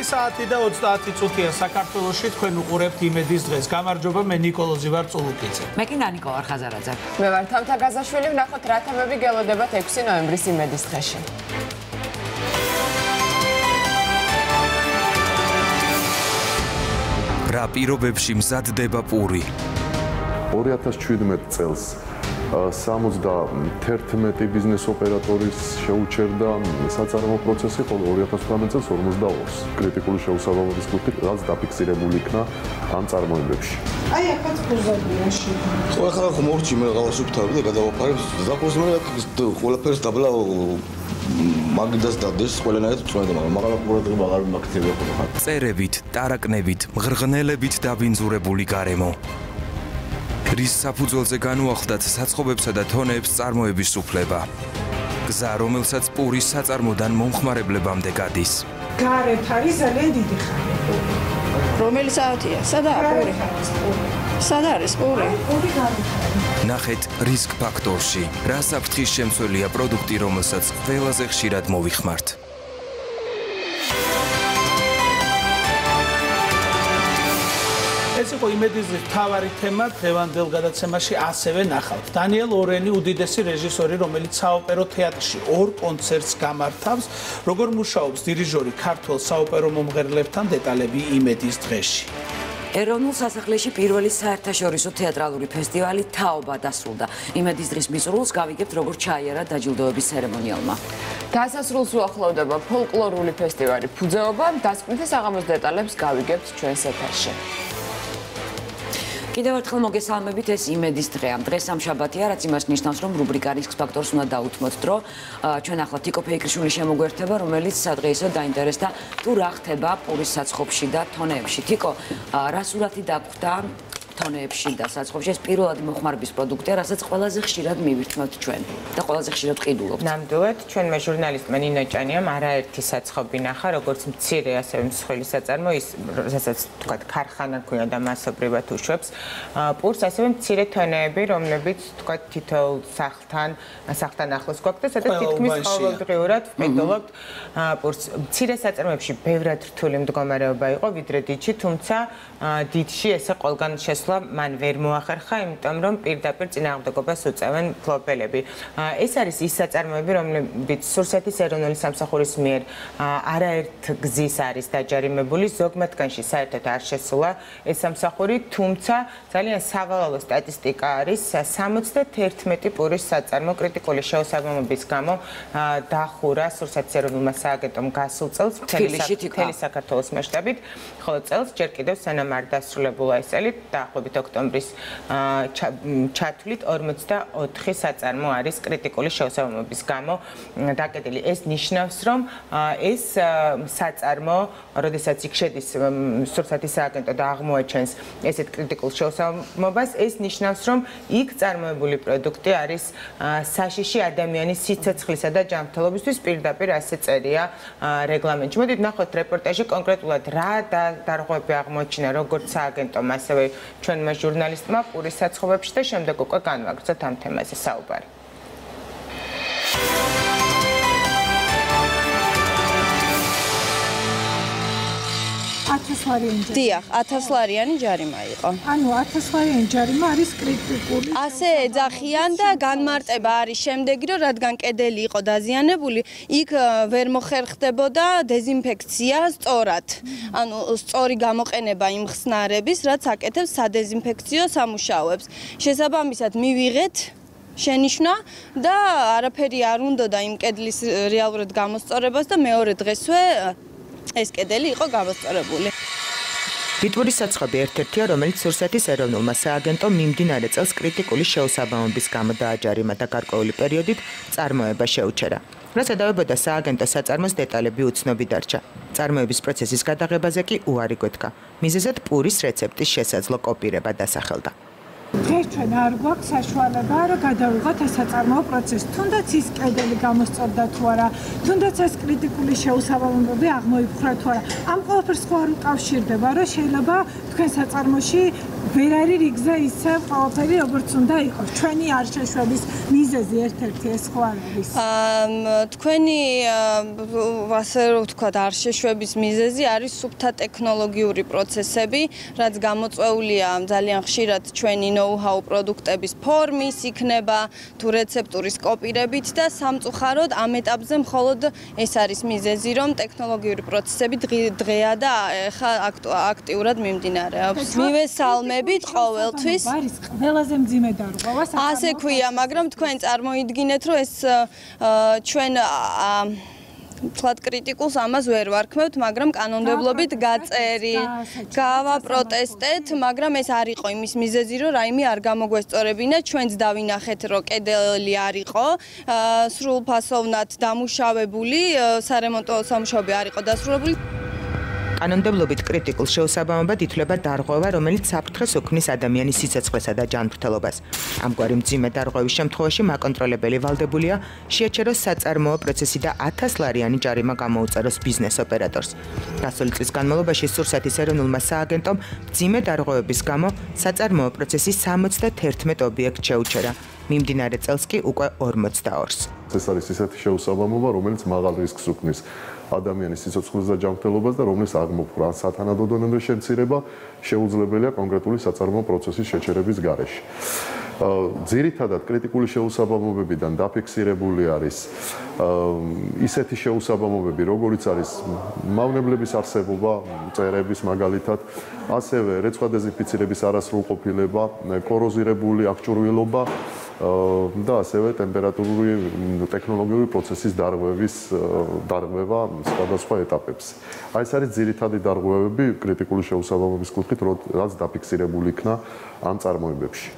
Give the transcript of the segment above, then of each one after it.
საათი და 30 წუთია საქართველოში თქვენ უყურებთ იმედის დღეს. გამარჯობა, მე ნიკოლოზი ვარ წულუკიძე. მე კი ნანიკო ვარ ხაზარაძე. მე ვარ თამთაგაზაშვილი, ვნახოთ რა თემები გელოდებათ 6 ნოემბრის იმედის დღეში. რა პირობებში მზადდება პური? 2017 წელს 71 ბიზნეს ოპერატორის შეუჩერდა საწარმო პროცესი, ხოლო 2018 წელს 42-ს კრიტიკული შეუსაბამობის ჯგუფი რაც დაფიქსირებული იქნა ამ წარმოებებში. აი ახაც პოზიციაში. ხო, ახლა ხმორჩი მე რაღაცა ვთავები და გადავაფარებ და პროზმერე ყველაფერს დაბლა მაგდას დადეს ყველანაირად წვედა, მაგრამ ყურადღება არ მაქცევია ხოლმე. წერებით, ტარაკნებით, მღრღნელებით დაბინძურებული გარემო. რის საფუძველზე განუახლდათ საწყობებსა და თონეებს წარმოების უფლება. გზა, რომელსაც პურის საწარმოდან მომხმარებლებამდე გადის. გარეთ არის ძალიან დიდი ხანი. რომელი საათია? სადაა პური? სად არის პური? პური გარეთ. ნახეთ რისკ ფაქტორში. რა საფრთხის შემცველია პროდუქტი, რომელსაც ყველაზე ხშირად მოვიხმართ. ეს იყო იმედის დღის მთავარი თემა დღევანდელ გადაცემაში ასევე ნახავთ. დანიელ ორენი უდიდესი რეჟისორი, რომელიც საოპერო თეატრში 2 კონცერტს გამართავს, როგორ მუშაობს დირიჟორი ქართველ საოპერო მომღერლებთან, დეტალები იმედის დღეში. ეროვნულ სასახლეში პირველი საერთაშორისო თეატრალური ფესტივალი თაობა დასრულდა. იმედის დღის მიწურულს გავიგებთ, როგორ ჩაიარა დაჯილდოების ცერემონიალმა. დასასრულს უახლოვდება ფოლკლორული ფესტივალი ფუძეობა, დასკვნითი საღამოს დეტალებს გავიგებთ ჩვენს ეთერში. კიდევ ერთხელ მოგესალმებით, ეს იმედის დღე. ამ დღეს სამშაბათია, რაც იმას ნიშნავს, რომ რუბრიკა რისკ ფაქტორს უნდა დაუთმოთ დრო. ჩვენ ახლა ტიკო ფეიქრიშვილი შემოგვერთება, რომელიც სადღეისო დაინტერესდა თუ რა ხდება პურის საცხობში და თონეებში. ტიკო, რა სურათი დაგვხვდა თონეებში და საცხობში? ეს პირველადი მოხმარების პროდუქტია, რასაც ყველაზე ხშირად მივირთმევთ ჩვენ და ყველაზე ხშირად ყიდულობთ. ნამდვილად, ჩვენმა ჟურნალისტმა ნინო ჭანიამ არაერთი საცხობი ნახა, როგორც მცირე, ასევე მსხვილი საწარმო, ის რასაც თქვათ ქარხანა ქვია და მასობრივად უშვებს პურს, ასევე მცირე თონეები, რომლებიც თქვათ თითოეულ სახლთან ახლოს გვაქვს და სადაც თითქმის ყოველდღიურად ვყიდულობთ პურს. მცირე საწარმოებში ბევრად რთული მდგომარეობა იყო, ვიდრე დიდში, თუმცა დიდში ესე ყველგან შესვლა მან ვერ მოახერხა, იმიტომ რომ პირდაპირ წინააღმდეგობას უწევენ ფლობელები. ეს არის ის საწარმოები, რომლებიც სურსეთის ეროვნული სამსახურის მიერ არაერთ გზის არის დაჯარიმებული, ზოგ მათგანში საერთოდ არ შესულა ეს სამსახური, თუმცა ძალიან სავალალო სტატისტიკა არის 71 პურის საწარმო კრიტიკული შეუსაბამობის გამო დახურა სურსეთის ეროვნულმა სააგენტომ გასულ წელს მთელი საქართველოს მასშტაბით, ხოლო წელს ჯერ კიდევ სანამ არ დასრულებულა ეს წელი დაახლოებით ოქტომბრის ჩათვლით 44 საწარმო არის კრიტიკული შეუსაბამობის გამო დაკეტილი. ეს ნიშნავს, რომ ეს საწარმო, როდესაც იქ შედის სურსათის სააგენტო და აღმოაჩენს ესეთ კრიტიკულ შეუსაბამობას, ეს ნიშნავს, რომ იქ წარმოებული პროდუქტი არის საშიში ადამიანის სიცოცხლისა და ჯანმრთელობისთვის, პირდაპირ ასე წერია რეგლამენტში. მოდით ნახოთ რეპორტაჟი კონკრეტულად რა დარღვევები აღმოაჩინა როგორც სააგენტომ, ასევე ჩვენმა ჟურნალისტმა პურის საცხობებში და შემდეგ უკვე განვაგრძოთ ამ თემაზე საუბარი. დიახ, 1000 ლარიანი ჯარიმა იყო. ანუ 1000 ლარიანი ჯარიმა არის კრიტიკული. ასე ეძახიან და განმარტება არის შემდეგი, რომ რადგან კედელი იყო დაზიანებული, იქ ვერ მოხერხდებოდა დეზინფექცია სწორად. ანუ სწორი გამოყენება იმ ხსნარების, რაც აკეთებს სადეზინფექციო სამუშაოებს. შესაბამისად მივიღეთ შენიშვნა და არაფერი არ უნდოდა იმ კედლის რეალურად გამოსწორებას და მეორე დღესვე ეს კედელი იყო გამოსწორებული. ბიტვურის საცხობი ერთ-ერთია, რომელიც სურსეთის ეროვნულმა სააგენტომ მიმდინარე წელს კრიტიკული შეუსაბამობის გამო დააჯარიმა და გარკვეული პერიოდით წარმოება შეუჩერა. რაც ედავებოდა სააგენტო საწარმოს დეტალები უცნობი დარჩა. წარმოების პროცესის გადაღებაზე კი უარი გვეთქა. მიზეზად პურის რეცეპტის შესაძლო კოპირება დასახელდა. დღეს ჩვენ არ გვაქვს საშუალება, რომ გადავიღოთ ეს საწარმოო პროცესი. თუნდაც ის კედელი გამოსწორდა თუ არა, თუნდაც ეს კრიტიკული შეუსაბამობები აღმოიფხვრა თუ არა. ამ ყველაფერს ხო არ უკავშირდება, რომ შეიძლება თქვენ საწარმოში ვერ არის რიგზე ისე ყველაფერი როგორც უნდა იყოს. ჩვენი არ შეშვების მიზეზი ერთ-ერთი ეს ხო არის? თქვენი ასე რომ ვთქვათ, არ შეშვების მიზეზი არის სუფთა ტექნოლოგიური პროცესები, რაც გამოწვეულია ძალიან ხშირად ჩვენი ნოუ-ჰაუ პროდუქტების ფორმის იქნება თუ რეცეპტურის კოპირებით და სამწუხაროდ ამ ეტაპზე მხოლოდ ეს არის მიზეზი, რომ ტექნოლოგიური პროცესები დღეა და ეხა აქტიურად მიმდინარეობს. მივესალმებით ყოველთვის. არის ყველაზე მძიმე დარღვევა. ასე ქვია, მაგრამ თქვენ წარმოიდგინეთ, რომ ეს ჩვენ თქვათ კრიტიკულს ამას ვერ ვარქმევთ, მაგრამ კანონმდებლობით გაწერი, გავაპროტესტეთ, მაგრამ ეს არ იყო იმის მიზეზი, რომ რაიმე არ გამოგვესწორებინა, ჩვენც დავინახეთ, რომ კედელი არ იყო, სრულფასოვნად დამუშავებული, სარემონტო სამუშაოები არ იყო დასრულებული. კანონმდებლობით კრიტიკულ შეუსაბამობად ითვლება დარღვევა, რომელიც საფრთხეს უქმნის ადამიანის სიცოცხლესა და ჯანმრთელობას. ამგვარი მძიმე დარღვევის შემთხვევაში მაკონტროლებელი ვალდებულია შეაჩეროს საწარმოო პროცესი და 1000 ლარიანი ჯარიმა გამოუწაროს ბიზნეს ოპერატორს. გასული წლის განმავლობაში სურსათის ეროვნულმა სააგენტომ მძიმე დარღვევების გამო საწარმოო პროცესი 71 ობიექტს შეუჩერა. მიმდინარე წელს კი უკვე 42-ს. ეს არის ისეთი შეუსაბამობა, რომელიც მაღალ რისკს უქმნის ადამიანის სიცოცხლეს და ჯანმრთელობას და რომლის აღმოფხვრა ან სათანადო დონემდე შემცირება შეუძლებელია კონკრეტული საწარმოო პროცესის შეჩერების გარეშე. ძირითადად კრიტიკული შეუსაბამობებიდან დაფიქსირებული არის ისეთი შეუსაბამობები, როგორიც არის მავნებლების არსებობა, წერების მაგალითად, ასევე რეცხვა დეზინფიცირების არასრულყოფილება, კოროზირებული აღჭურვილობა და ასევე ტემპერატურული ტექნოლოგიური პროცესის დარღვევა სხვადასხვა ეტაპებზე. აი ეს არის ძირითადი დარღვევები კრიტიკული შეუსაბამობის კუთხით, რაც დაფიქსირებული იქნა ამ წარმოებებში.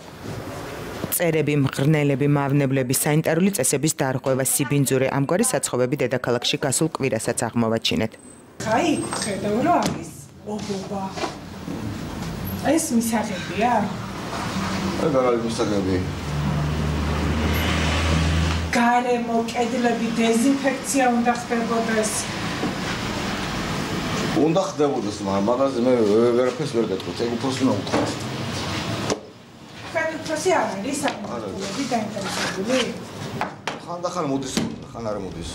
წერები, მღრღნელები, მავნებლები, სანიტარული წესების დარღვევა, სიბინძურე, ამგვარი საცხობები დედაქალაქში გასულ კვირასაც აღმოვაჩინეთ. აი, ხედავ რა არის ობობა. ეს მისაღებია? რა არის მისაღები? გარემო, კედლები, დეზინფექცია უნდა ხდებოდეს. უნდა ხდებოდეს, მაგრამ მაგაზე მე ვერაფერს ვერ გეტყვით, ეგ უფროს უნდა უთხრას. თქვენ უფროსი არ არის სამართლები დაინტერესებული? ხანდახან მოდის, ხან არ მოდის.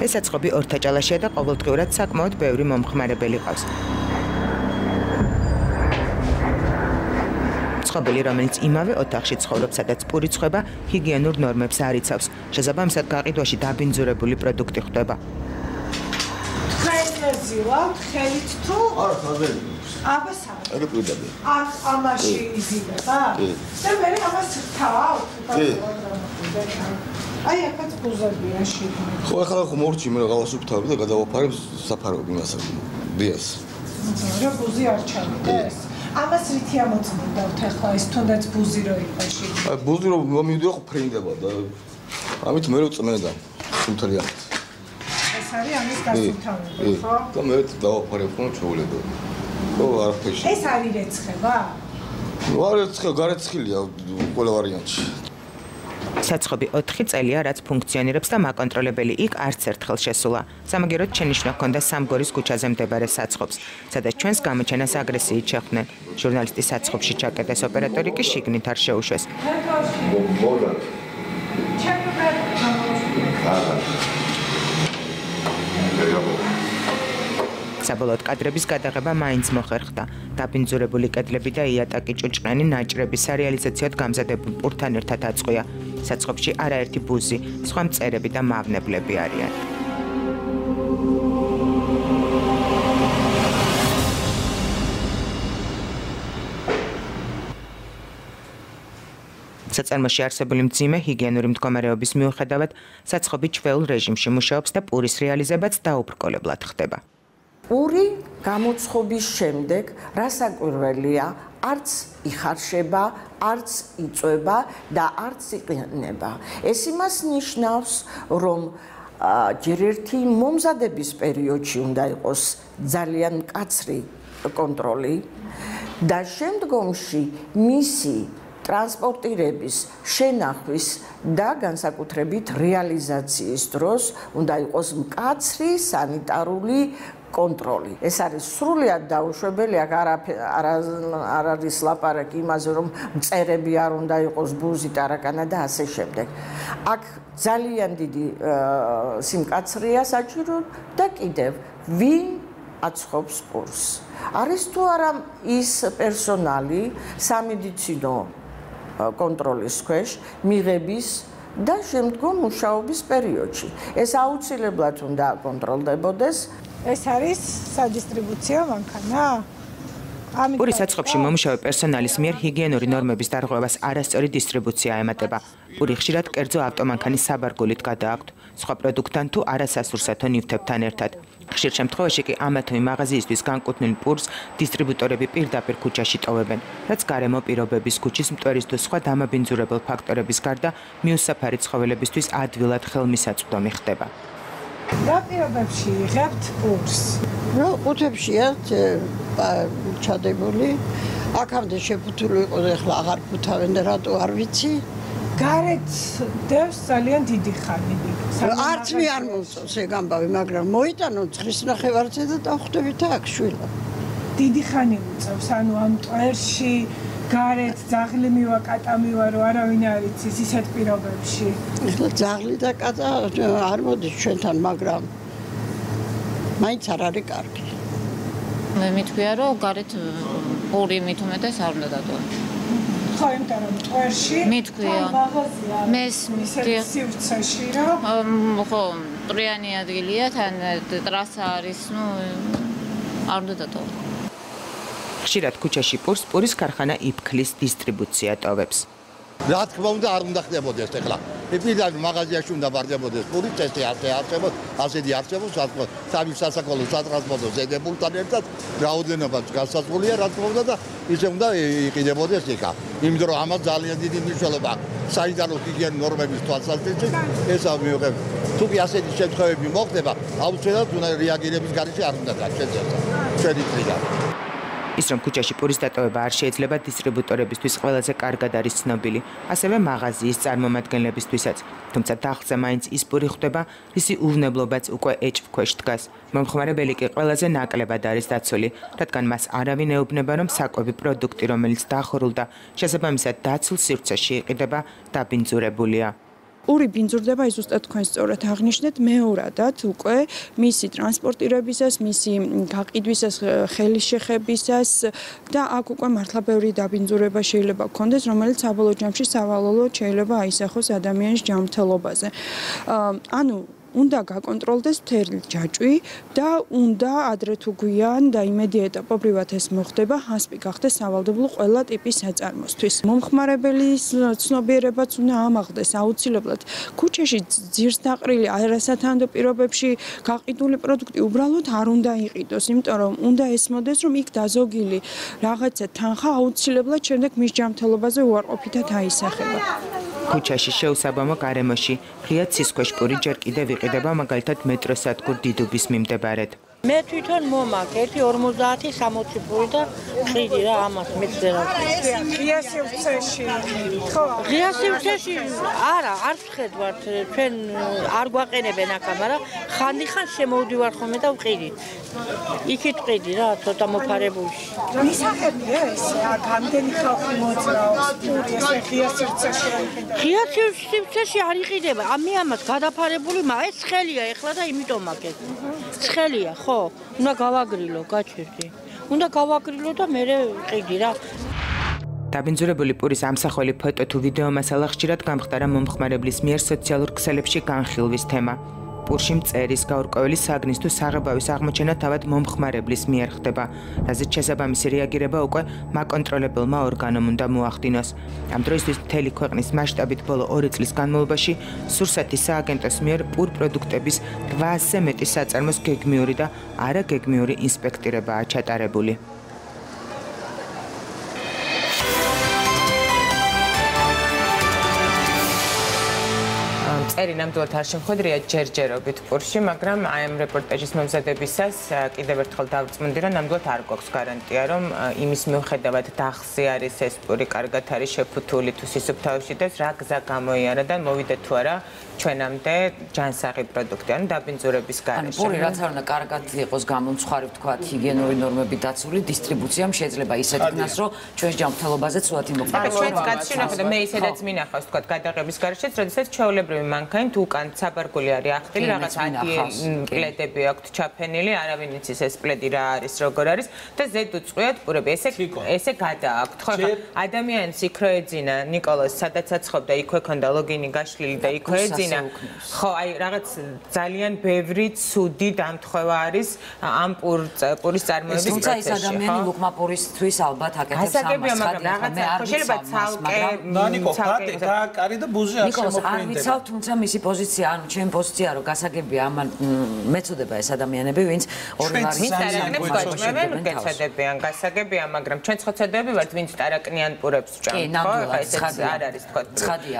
ეს საცხობი ორთაჭალაშია და ყოველდღიურად საკმაოდ ბევრი მომხმარებელი ყავს. ცხოველი, რომელიც იმავე ოთახში ცხოვრობს, სადაც პური ცხება, ჰიგიენურ ნორმებს არ იცავს. შესაბამისად, გაყიდვაში დაბინძურებული პროდუქტი ხდება. თქვენ ზილავთ ხელით თუ? არა, ხაზები. აბა საერთოდ. ეგ პირდაპირ. ამაში იზიდება? და მე ამას ვთავ. აი, აქაც ბუზებია შიგნით. ხო, ახლა ხომ მორჩი მე რაღაც ვთავები და გადავაფარებ საფარავები მასა. დიას. რა ბუზი არ ჩამიდეს? ამას რითი ამოწმებდავთ ახლა ეს თუნდაც ბუზი რო იყო შიგნით? აი, ბუზი რო მივიდიო ხო ფრინდება და ამით მე რო წმენდა სულთალიანად. ეს არის ამის გასულთავები, ხო? და მე დავაფარებ ხო ჩაულებო. ხო, არაფერი. ეს არის რეცხება? ნუ არ რეცხება, გარეცხილია ყველა ვარიანტში. საცხობი 4 წელია, რაც ფუნქციონირებს და მაკონტროლებელი იქ არც ერთხელ შესულა. სამაგეროდ შენიშვნა ჰქონდა სამგორის ქუჩაზე მდებარე საცხობს, სადაც ჩვენს გამოჩენას აგრესიით შეხვდნენ. ჟურნალისტი საცხობში ჩაკეტეს, ოპერატორი კი შიგნით არ შეუშვეს. საბოლოოდ კადრების გადაღება მაინც მოხერხდა. დაბინძურებული კედლები და იატაკი ჭუჭყნენი ნაჭრები სარეალიზაციოდ გამზადებულ პურთან ერთად აწყვია. საცხობში არაერთი ბუზი, სხვა მწერები და მავნებლები არიან. საწარმოში არსებული მძიმე ჰიგიენური მდგომარეობის მიუხედავად, საცხობი ჩვეულ რეჟიმში მუშაობს და პურის რეალიზებაც დაუბრკოლებლად ხდება. პური გამოცხობის შემდეგ რასაკვირველია, არც იხარშება, არც იწვება და არც იყინება. ეს იმას ნიშნავს, რომ ჯერ ერთი მომზადების პერიოდში უნდა იყოს ძალიან მკაცრი კონტროლი და შემდგომში მისი ტრანსპორტირების, შენახვის და განსაკუთრებით რეალიზაციის დროს უნდა იყოს მკაცრი სანიტარული კონტროლი. ეს არის სრულიად დაუშვებელი, აქ არ არის ლაპარაკი იმაზე, რომ მწერები არ უნდა იყოს ბუზი, ტარაკანა და ასე შემდეგ. აქ ძალიან დიდი სიმკაცრეა საჭირო და კიდევ ვინ აცხობს პურს. არის თუ არა ის პერსონალი სამედიცინო კონტროლის ქვეშ მიღების და შემდგომ მუშაობის პერიოდში. ეს აუცილებლად უნდა აკონტროლდებოდეს. ეს არის სადისტრიბუციო მანქანა? პურის საცხობში მომუშავე პერსონალის მიერ ჰიგიენური ნორმების დარღვევას არასწორი დისტრიბუცია ემატება. პური ხშირად კერძო ავტომანქანის საბარგულით გადააქვთ, სხვა პროდუქტთან თუ არასასურსათო ნივთებთან ერთად. ხშირ შემთხვევაში კი ამა თუ იმ მაღაზიისთვის განკუთვნილ პურს დისტრიბუტორები პირდაპირ ქუჩაში ტოვებენ, რაც გარემო პირობების, ქუჩის მტვერის თუ სხვა დამაბინძურებელ ფაქტორების გარდა მიუსაფარი ცხოველებისთვის ადვილად ხელმისაწვდომი ხდება. რა პირობებში იღებთ პურს? ყუთებშია ჩადებული. აქამდე შეფუთული იყო, ეხლა აღარ ფუთავენ და რატო არ ვიცი. გარეთ დევს ძალიან დიდი ხანი. არც მე არ მომწონს ეგ ამბავი, მაგრამ მოიტანო ცხრის ნახევარზე და დავხვდებით აქ შვილა. დიდი ხანი უწევს, ანუ ამ ტვერში გარეთ ძაღლი მივა, კატა მივა, რომ არავინ არ იცის ისეთ პირობებში. ეხლა ძაღლი და კატა არ მოდის ჩვენთან, მაგრამ მაინც არ არის კარგი. მე მითქვია, რომ გარეთ პური მით უმეტეს არ უნდა დატოვო. ხო, იმიტომ რომ ტვერში მითქვია. მესმის სივრცეში რომ ხო, ტრიანი ადგილია, თან ტრასა არის, არ უნდა დატოვო. ხშირად ქუჩაში პურის ქარხანა იფქლის დისტრიბუცია ტოვებს. რა თქმა უნდა არ უნდა ხდებოდეს ეხლა. პირდაპირ მაღაზიაში უნდა ვარდებოდეს პური, წესი არსებობს, ასეთი არსებობს, სამი სასაკოლო სატრანსპორტო ზედებულთან ერთად რაოდენობაც განსაზღვრულია, რა თქმა უნდა და ისე უნდა იყიდებოდეს იქა. იმიტომ რომ ამას ძალიან დიდი მნიშვნელობა საიდანო ჰიგიენური ნორმების თვალსაზრისით ესა მიიღებს. თუ კი ასეთი შემთხვევები მოხდება, აუცილებლად უნდა რეაგირების გარეშე არ უნდა გაჩნდეს. ჩვენი წრიდან. ის რომ ქუჩაში პურის დატოვება არ შეიძლება დისტრიბუტორებისთვის ყველაზე კარგად არის ცნობილი, ასევე მაღაზიის წარმომადგენლებისთვისაც. თუმცა დახზე მაინც ის პური ხვდება, რისი უვნებლობაც უკვე ეჭვქვეშ დგას. მომხმარებელი კი ყველაზე ნაკლებად არის დაცული, რადგან მას არავინ ეუბნება, რომ საკვები პროდუქტი, რომელიც დახურულდა, შესაბამისად დაცულ სივრცეში იყიდება, დაბინძურებულია. პური ბინძურდება, ის ზუსტად თქვენ სწორად აღნიშნეთ, მეორადად უკვე მისი ტრანსპორტირებისას, მისი გაყიდვისას, ხელის შეხებისას და აქ უკვე მართლა ბევრი დაბინძურება შეიძლება გქონდეს, რომელიც საბოლოო ჯამში სავალალოდ შეიძლება აისახოს ადამიანის ჯანმრთელობაზე. ანუ უნდა გაკონტროლდეს მთელი ჯაჭვი და უნდა ადრე თუ გვიან და იმედი ეტაპობრივად ეს მოხდება, ჰასპი გახდეს სავალდებულო ყველა ტიპის საწარმოსთვის. მომხმარებელის ცნობიერებაც უნდა ამაღლდეს აუცილებლად. ქუჩაში ძირს დაყრილი არასათანადო პირობებში გაყიდული პროდუქტი უბრალოდ არ უნდა იყიდოს, იმიტომ რომ უნდა ესმოდეს, რომ იქ დაზოგილი რაღაცა თანხა აუცილებლად შემდეგ მის ჯანმრთელობაზე უარყოფითად აისახება. ქუჩაში შეუსაბამო გარემოში ღია ცისქვეშ პური ჯერ კიდევ იყიდება, მაგალითად მეტროსადგურ დიდუბის მიმდებარედ. მე თვითონ მომაკ 1.50-60 პური და ხიდი რა ამას მეცდე რა. ღია სივრცეში. ხო, ღია სივრცეში არა, არ ვხედავთ, ჩვენ არ გვაყენებენ აქ, მაგრამ ხანდახან შემოვდივარ ხოლმე და ვყიდი. იქით ვყიდი რა, ცოტა მოფარებულში. მისაღებია ეს, გამდენი ხალხი მოძრაობს პური ესე ღია სივრცეში. ღია სივრცეში არ იყიდება. მე ამას გადაფარებული, ეს ცხელია ეხლა და იმიტომ აქ ეს. ცხელია, ხო? უნდა გავაგრილო, გაჩერდი. უნდა გავაგრილო და მე ვყიდი რა. დაბინძურებული პურის ამსახველი ფოტო თუ ვიდეო მასალა ხშირად გამხდარა მომხმარებლის მიერ სოციალურ ქსელებში განხილვის თემა. პურში მწერის, გაურკვეველი საგნის თუ საღებავის აღმოჩენა თავად მომხმარებლის მიერ ხდება, რაზეც შესაბამისი რეაგირება უკვე მაკონტროლებელმა ორგანომ უნდა მოახდინოს. ამ დროისთვის მთელი ქვეყნის მასშტაბით ბოლო 2 წლის განმავლობაში სურსათის სააგენტოს მიერ პურ პროდუქტების 800-ზე მეტი საწარმოს გეგმიური და არაგეგმიური ინსპექტირებაა ჩატარებული. წერი ნამდვილად არ შემხვედრია ჯერჯერობით პურში, მაგრამ აი ამ რეპორტაჟის მომზადებისას კიდევ ერთხელ დავწმუნდი, რომ ნამდვილად არ გვაქვს გარანტია, რომ იმის მიუხედავად დახსი არის ეს პური, კარგად არის შეფუთული თუ სისუფთავეში და რა გზა გამოიარა და მოვიდა თუ არა ჩვენამდე ჯანსაღი პროდუქტი, ანუ დაბინძურების გარეშე. პური რაც არ უნდა კარგად იყოს გამომცხარი, ვთქვათ, ჰიგიენური ნორმები დაცული, დისტრიბუციამ შეიძლება ისეთ იქნას, რომ ჩვენს ჯანმრთელობაზე ცუდად იმოქმედებს. ჩვენს გაცინახე და მე ისედაც მინახავს, ვთქვათ, გადაღების გარეშეც, როდესაც ჩვეულებრივი მანქანა თუ უკან საბარგული არის ახდილი, რაღაც პლედები აქვთ ჩაფენილი, არავინ იცის ეს პლედი რა არის, როგორ არის და ზედ უწყვიათ პურები. ესე გადააქვთ, ხო? ადამიანს იქ რო ეძინა, ნიკოლოზ, სადაც აცხობდა, იქვე ქონდა ლოგინი გაშლილი და იქვე ეძინა. ხო, აი რაღაც ძალიან ბევრი ცუდი დამთხევა არის ამ პურის წარმოების პროცესში. თუმცა ეს ადამიანი ლუკმა პურისთვის ალბათ აკეთებს ამას, რაღაცა შეიძლება ცალკე ნიკო, კარი და ბუზი არ შემოფრინდება. არ ვიცავ, თუმცა მისი პოზიცია, ანუ ჩემი პოზიცია რომ გასაგებია ამან მეწოდება ეს ადამიანები, ვინც ორი არის გეცადებიან, გასაგებია, მაგრამ ჩვენ ცხოცადები ვართ, ვინც ტარაკნიან პურებს ვჭამთ, ხო? ესეც არ არის თქო.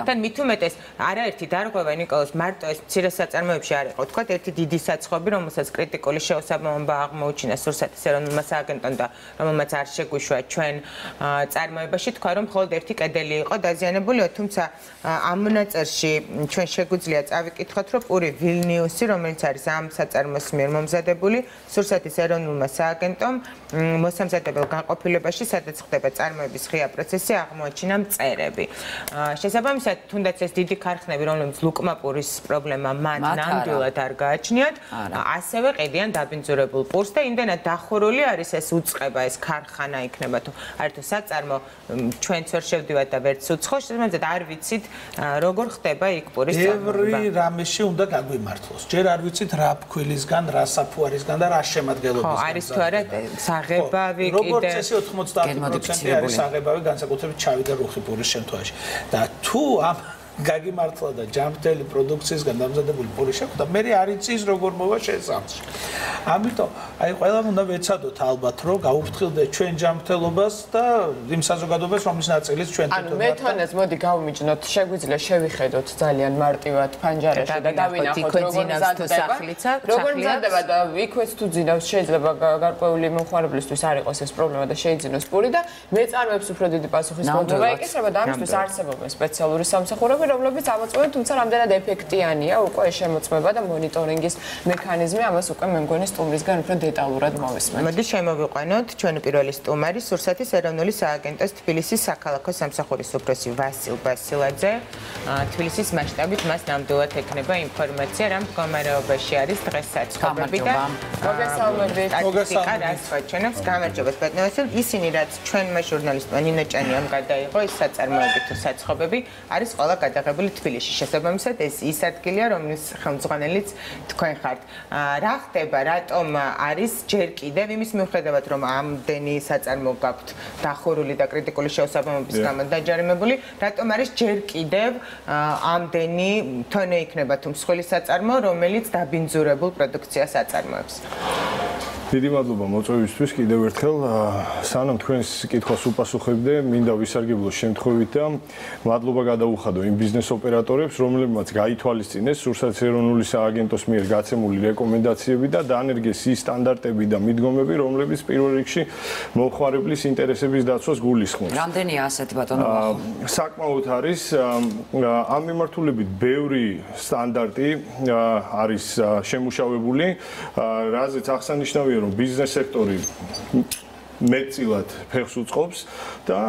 და მით უმეტეს არაერთი დარღვევა ნიკოლოზ მარტო ეს მცირე საწარმოებში არ იყო, თქო, ერთი დიდი საცხობი, რომელსაც კრიტიკული შეუსაბამობა აღმოუჩინა სურსათის ეროვნულმა სააგენტომ და რომელმაც არ შეგვიშვა ჩვენ წარმოებაში, თქვა რომ მხოლოდ ერთი კედელი იყო დაზიანებულიო, თუმცა ამ მონაწერში ჩვენ შეგვიძლია წავიკითხოთ, რომ პური ვილნიუსი, რომელიც არის ამ საწარმოს მიერ მომზადებული, სურსათის ეროვნულმა სააგენტომ მოსამზადებელ განყოფილებაში, სადაც ხდება წარმოების ღია პროცესი, აღმოაჩინა მწერები. შესაბამისად, თუნდაც ეს დიდი ქარხნები, რომლებიც ლუკმა პურის პრობლემა მათ ნამდვილად არ გააჩნიათ, ასევე ყიდიან დაბინძურებულ პურს და იმდენად დახურული არის ეს უწყება, ეს ქარხანა იქნება თუ არ თუ საწარმო, ჩვენც ვერ შევდივართ და ვერც უცხო, შესაბამისად არ ვიცით როგორ ხდება იქ პურის წარმოება. ბევრი რამეში უნდა გაგვიმართლოს. ჯერ არ ვიცით რა ფქვილისგან, რა საფუარისგან და რა შემადგენლობისგან. ხო, არის თუ არა საღებავი კიდე. როგორც წესი 90% არის საღებავი, განსაკუთრებით ჩავი და რუხი პურის შემთხვევაში. და თუ ამ გაგიმართლა და ჯანმრთელი პროდუქციისგან დამზადებული პური შეხვდა, მე არ იცის როგორ მოვა შესამჩი. ამიტომ აი ყველამ უნდა ვეცადოთ ალბათ, რომ გაუფრთხილდეთ ჩვენ ჯანმრთელობას და იმ საზოგადოებას, რომლის ნაწილიც ჩვენ თვითონ ვართ. ანუ მეთონეს, მოდი გავუმიჯნოთ, შეგვიძლია შევიხედოთ ძალიან მარტივად ფანჯარაში და დავინახოთ როგორ მზადდება და იქვეც თუ ძინავს შეიძლება გარკვეული მომხმარებლისთვის არ იყოს ეს პრობლემა და შეიძინოს პური და მეწარმეებს უფრო დიდი პასუხისმგებლობა ეკისრება და ამისთვის არსებობენ სპეციალური სამსახურები, რომლებიც ამოწმებენ, თუმცა რამდენად ეფექტიანია უკვე ეს შემოწმება და მონიტორინგის მექანიზმი, ამას უკვე მე მგონი სტუმრისგან უფრო დეტალურად მოვისმენთ. მოდი შემოვიყვანოთ ჩვენი პირველი სტუმარი, სურსათის ეროვნული სააგენტოს თბილისის საქალაქო სამსახურის უფროსი ვასილ ბასილაძე. თბილისის მასშტაბით მას ნამდვილად ექნება ინფორმაცია, რა მდგომარეობაში არის დღეს საწყობები და მოგესალმებით. სტატისტიკა რას ხოჩენებს, გამარჯობათ ბატონო ვასილ. ისინი რაც ჩვენმა ჟურნალისტმა ნინო ჭანიამ გადაიღო, ის საწარმოები თუ საწყობები არის ყველა გადაღებული თბილისში. შესაბამისად, ეს ის ადგილია, რომლის ხელმძღვანელიც თქვენ ხართ. რა ხდება, რატომ არის ჯერ კიდევ იმის მიუხედავად, რომ ამდენი საწარმო გაქვთ დახურული და კრიტიკული შეუსაბამობის გამო დაჯარიმებული, რატომ არის ჯერ კიდევ ამდენი თონე იქნება თუ მსხვილი საწარმო, რომელიც დაბინძურებულ პროდუქციას აწარმოებს? დიდი მადლობა მოწვევისთვის კიდევ ერთხელ. სანამ თქვენს კითხვას უპასუხებდე, მინდა ვისარგებლო შემთხვევით და მადლობა გადაუხადო იმ ბიზნეს ოპერატორებს, რომლებმაც გაითვალისწინეს სურსათის ეროვნული სააგენტოს მიერ გაცემული რეკომენდაციები და დაანერგეს ის სტანდარტები და მიდგომები, რომლებიც პირველ რიგში მომხმარებლის ინტერესების დაცვას გულისხმობს. რამდენია ასეთი ბატონო? საკმაოდ არის ამ მიმართულებით ბევრი სტანდარტი არის შემუშავებული, რაზეც აღსანიშნავია, რომ ბიზნეს სექტორი მეტწილად ფეხს უწყობს და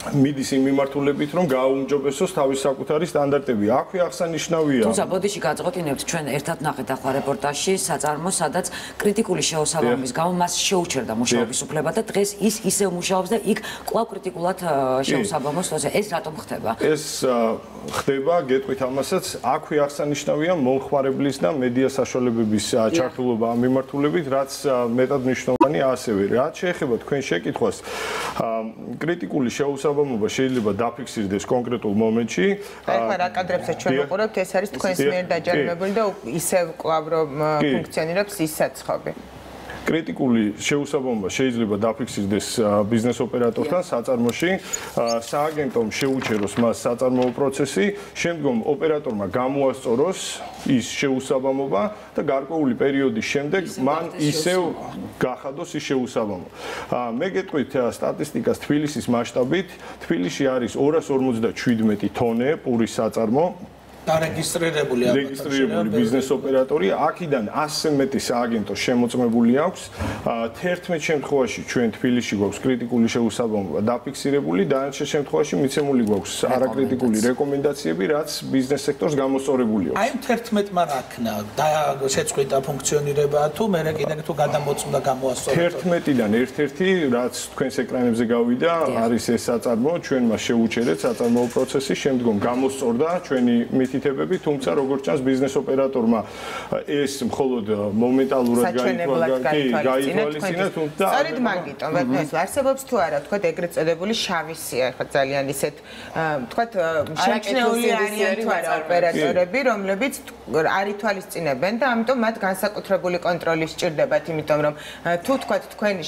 მიდის იმ მიმართულებით, რომ გააუმჯობესოს თავის საკუთარი სტანდარტები. აქვე აღსანიშნავია. თუმცა ბოდიში გაწყვეტინებთ, ჩვენ ერთად ნახეთ ახლა რეპორტაჟში საწარმო, სადაც კრიტიკული შეუსაბამობის გამო მას შეუჩერდა მუშაობის უფლება და დღეს ის ისევ მუშაობს და იქ კვლავ კრიტიკულად შეუსაბამოს თვალსა. ეს რატომ ხდება? ეს ხდება, გეტყვით ამასაც, აქვე აღსანიშნავია მომხმარებლის და მედია საშუალებების ჩართულობა ამ მიმართულებით, რაც მეტად მნიშვნელოვანი ასევე. რაც შეეხება თქვენ შეკითხვას, კრიტიკული შეუსაბამობა შეიძლება დაფიქსირდეს კონკრეტულ მომენტში. ახლა რა კადრებსაც ჩვენ ვუყურებთ, ეს არის თქვენს მიერ დაჯარიმებული და ისევ კვლავ რომ ფუნქციონირებს ის საცხობი. კრიტიკული შეუსაბამობა შეიძლება დაფიქსირდეს ბიზნეს ოპერატორთან საწარმოში, სააგენტომ შეუჩეროს მას საწარმოო პროცესი, შემდგომ ოპერატორმა გამოასწოროს ის შეუსაბამობა და გარკვეული პერიოდის შემდეგ მან ისევ გახადოს ის შეუსაბამობა. მე გეტყვით სტატისტიკას თბილისის მასშტაბით, თბილისში არის 257 თონე პურის საწარმო. დარეგისტრირებული ბიზნეს ოპერატორი, აქედან 100 მეტი სააგენტო შემოწმებული აქვს. 11 შემთხვევაში ჩვენ თბილისში გვაქვს კრიტიკული შეუსაბამობა დაფიქსირებული, დანარჩენ შემთხვევაში მიცემული გვაქვს არაკრიტიკული რეკომენდაციები, რაც ბიზნეს სექტორს გამოსწორებული აქვს. აი 11-მა რაქნა და შეწყვიტა ფუნქციონირება თუ მე კიდე თუ გადამოწმდა გამოასწორა 11-დან ერთ-ერთი, რაც თქვენს ეკრანებზე გავიდა, არის ეს საწარმო, ჩვენ მას შევუჩერეთ საწარმოო პროცესი, შემდგომ გამოსწორდა ჩვენი მითითებები, თუმცა როგორც ჩანს ბიზნეს ოპერატორმა ეს მხოლოდ მომენტალურად გაითვალისწინა, თუმცა სწორედ მაგიტომ ვეთნეს არსებობს თუ არა, თქვა ეგრეთ წოდებული შავი სია, ხა ძალიან ისეთ თქვა შეჩნეული არიან თუ არა ოპერატორები, რომლებიც არ ითვალისწინებენ და ამიტომ მათ განსაკუთრებული კონტროლი სჭირდებათ, იმიტომ რომ თუ თქვა თქვენი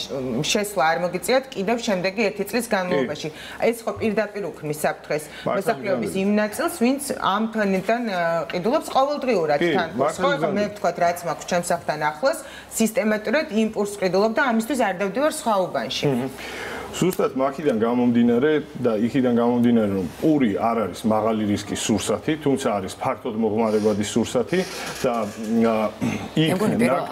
შესვლა არ მოგიწიათ კიდევ შემდეგი 1 წლის განმავლობაში. ეს ხო პირდაპირ უქმნის საფრთხეს მოსახლეობის იმ ნაწილს, ვინც ამ ფონიდან ყიდულობს ყოველდღიურად თანხმობს. ხო, მე ვთქვათ, რაც მაქვს ჩემს სახთან ახლოს, სისტემატურად იმპულსს ყიდულობ და ამისთვის არ დავდივარ სხვა უბანში. ზუსტად მაქიდან გამომდინარე და იქიდან გამომდინარე, რომ პური არ არის მაღალი რისკის სურსათი, თუმცა არის ფართოდ მოღმარებადი სურსათი და იქ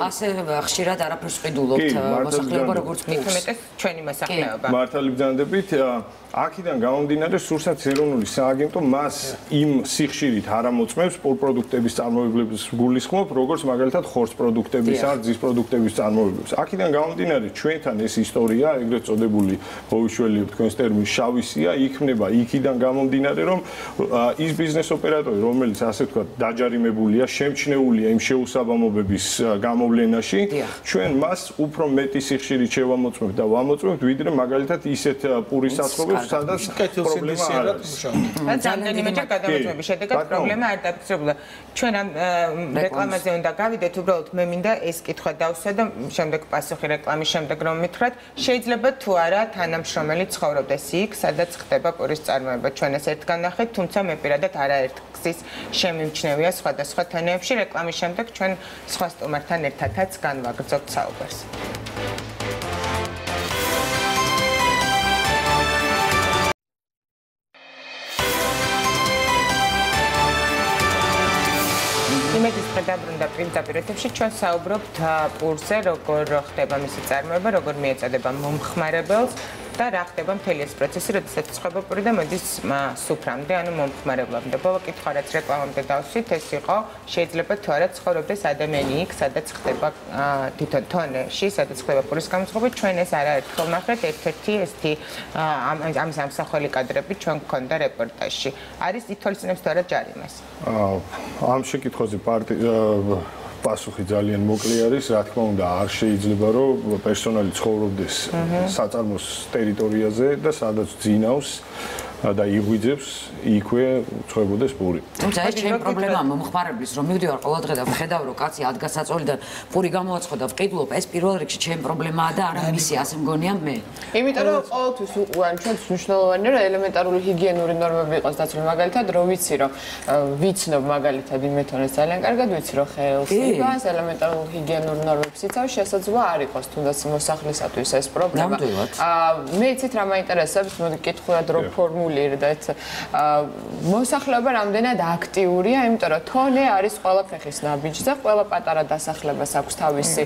ასე ხშირად არაფერს ყიდულობთ მოსახლეობა როგორც მეტად ჩვენი მოსახლეობა. მართალი ბრძანდებით აქედან გამომდინარე სურსათის ეროვნული სააგენტო მას იმ სიხშირით არ ამოწმებს პროდუქტების წარმოებლებს გულისხმობ, როგორც მაგალითად ხორცს პროდუქტების ან ძის პროდუქტების წარმოებლებს. აქედან გამომდინარე ჩვენთან ეს ისტორია, ეგრეთ წოდებული მოვიშველიებ თქვენს ტერმინს შავი სია, იქნება იქიდან გამომდინარე, რომ ის ბიზნეს ოპერატორი, რომელიც ასე ვთქვათ, დაჯარიმებულია, შემჩნეულია იმ შეუსაბამობების გამოვლენაში, ჩვენ მას უფრო მეტი სიხშირით შევამოწმებთ და ვამოწმებთ, ვიდრე მაგალითად ისეთ პურის საწყობებს სადაც პრობლემა არ არის. რამდენიმეჯერ გადამოწმების შედეგად პრობლემა არ დაფიქსირებულა. ჩვენ ამ რეკლამაზე უნდა გავიდეთ, უბრალოდ მე მინდა ეს კითხვა დავსვა და შემდეგ პასუხი რეკლამის შემდეგ რომ მითხრათ, შეიძლება თუ არა თანამშრომელი ცხოვრობდეს იქ, სადაც ხდება პურის წარმოება. ჩვენ ეს ერთგან ნახეთ, თუმცა მე პირადად არაერთ გზის შემიმჩნევია სხვადასხვა თემებში. რეკლამის შემდეგ ჩვენ სხვა სტუმართან ერთადაც განვაგრძობთ საუბარს. იმედის გადაბრუნდა პირდაპირ ეთერში ჩვენ საუბრობთ პურზე, როგორ ხდება მისი წარმოება, როგორ მიეწოდება მომხმარებელს და რა ხდება მთელი ეს პროცესი, როდესაც ცხება პური და მოდის სუფრამდე, ანუ მომხმარებლამდე. ბოლო კითხვა რაც რეკლამამდე დავსვით, ეს იყო, შეიძლება თუ არა ცხოვრობდეს ადამიანი იქ, სადაც ხდება თვითონ თონეში, სადაც ხდება პურის გამოწყობა, ჩვენ ეს არაერთხელ ნახეთ, ერთ-ერთი ესეთი ამის ამსახველი კადრები ჩვენ გქონდა რეპორტაჟში. არის ითვალისწინებს თუ არა ჯარიმას? ამ შეკითხვაზე პასუხი ძალიან მოკლე არის, რა თქმა უნდა, არ შეიძლება რომ პერსონალი ცხოვრობდეს საწარმოს ტერიტორიაზე და სადაც ძინავს და იღვიძებს იქვე ცხოვრობდეს პური. თუმცა ეს ჩემი პრობლემაა მომხმარებლის, რომ მივდივარ ყველა დღე და ვხედავ, რომ კაცი ადგასაწოლიდან პური გამოაცხადა ვყიდულობ, ეს პირველ რიგში ჩემი პრობლემაა და არა მისი, ასე მგონია მე. იმიტომ რომ ყოველთვის უყურან ჩვენს მნიშვნელოვანია, რომ ელემენტარული ჰიგიენური ნორმები იყოს დაცული. მაგალითად, რომ ვიცი, რომ ვიცნობ მაგალითად იმ მეთონეს ძალიან კარგად ვიცი, რომ ხელს იგავს ელემენტარულ ჰიგიენურ ნორმებს იცავს, შესაძლოა არ იყოს თუნდაც მოსახლისათვის ეს პრობლემა. მე იცით რა მაინტერესებს, მოდი კითხულად რო ფორმულირდეთ. მოსახლეობა რამდენად აქტიურია, იმიტომ რომ თონე არის ყველა ფეხის ნაბიჯზე, ყველა პატარა დასახლებას აქვს თავისი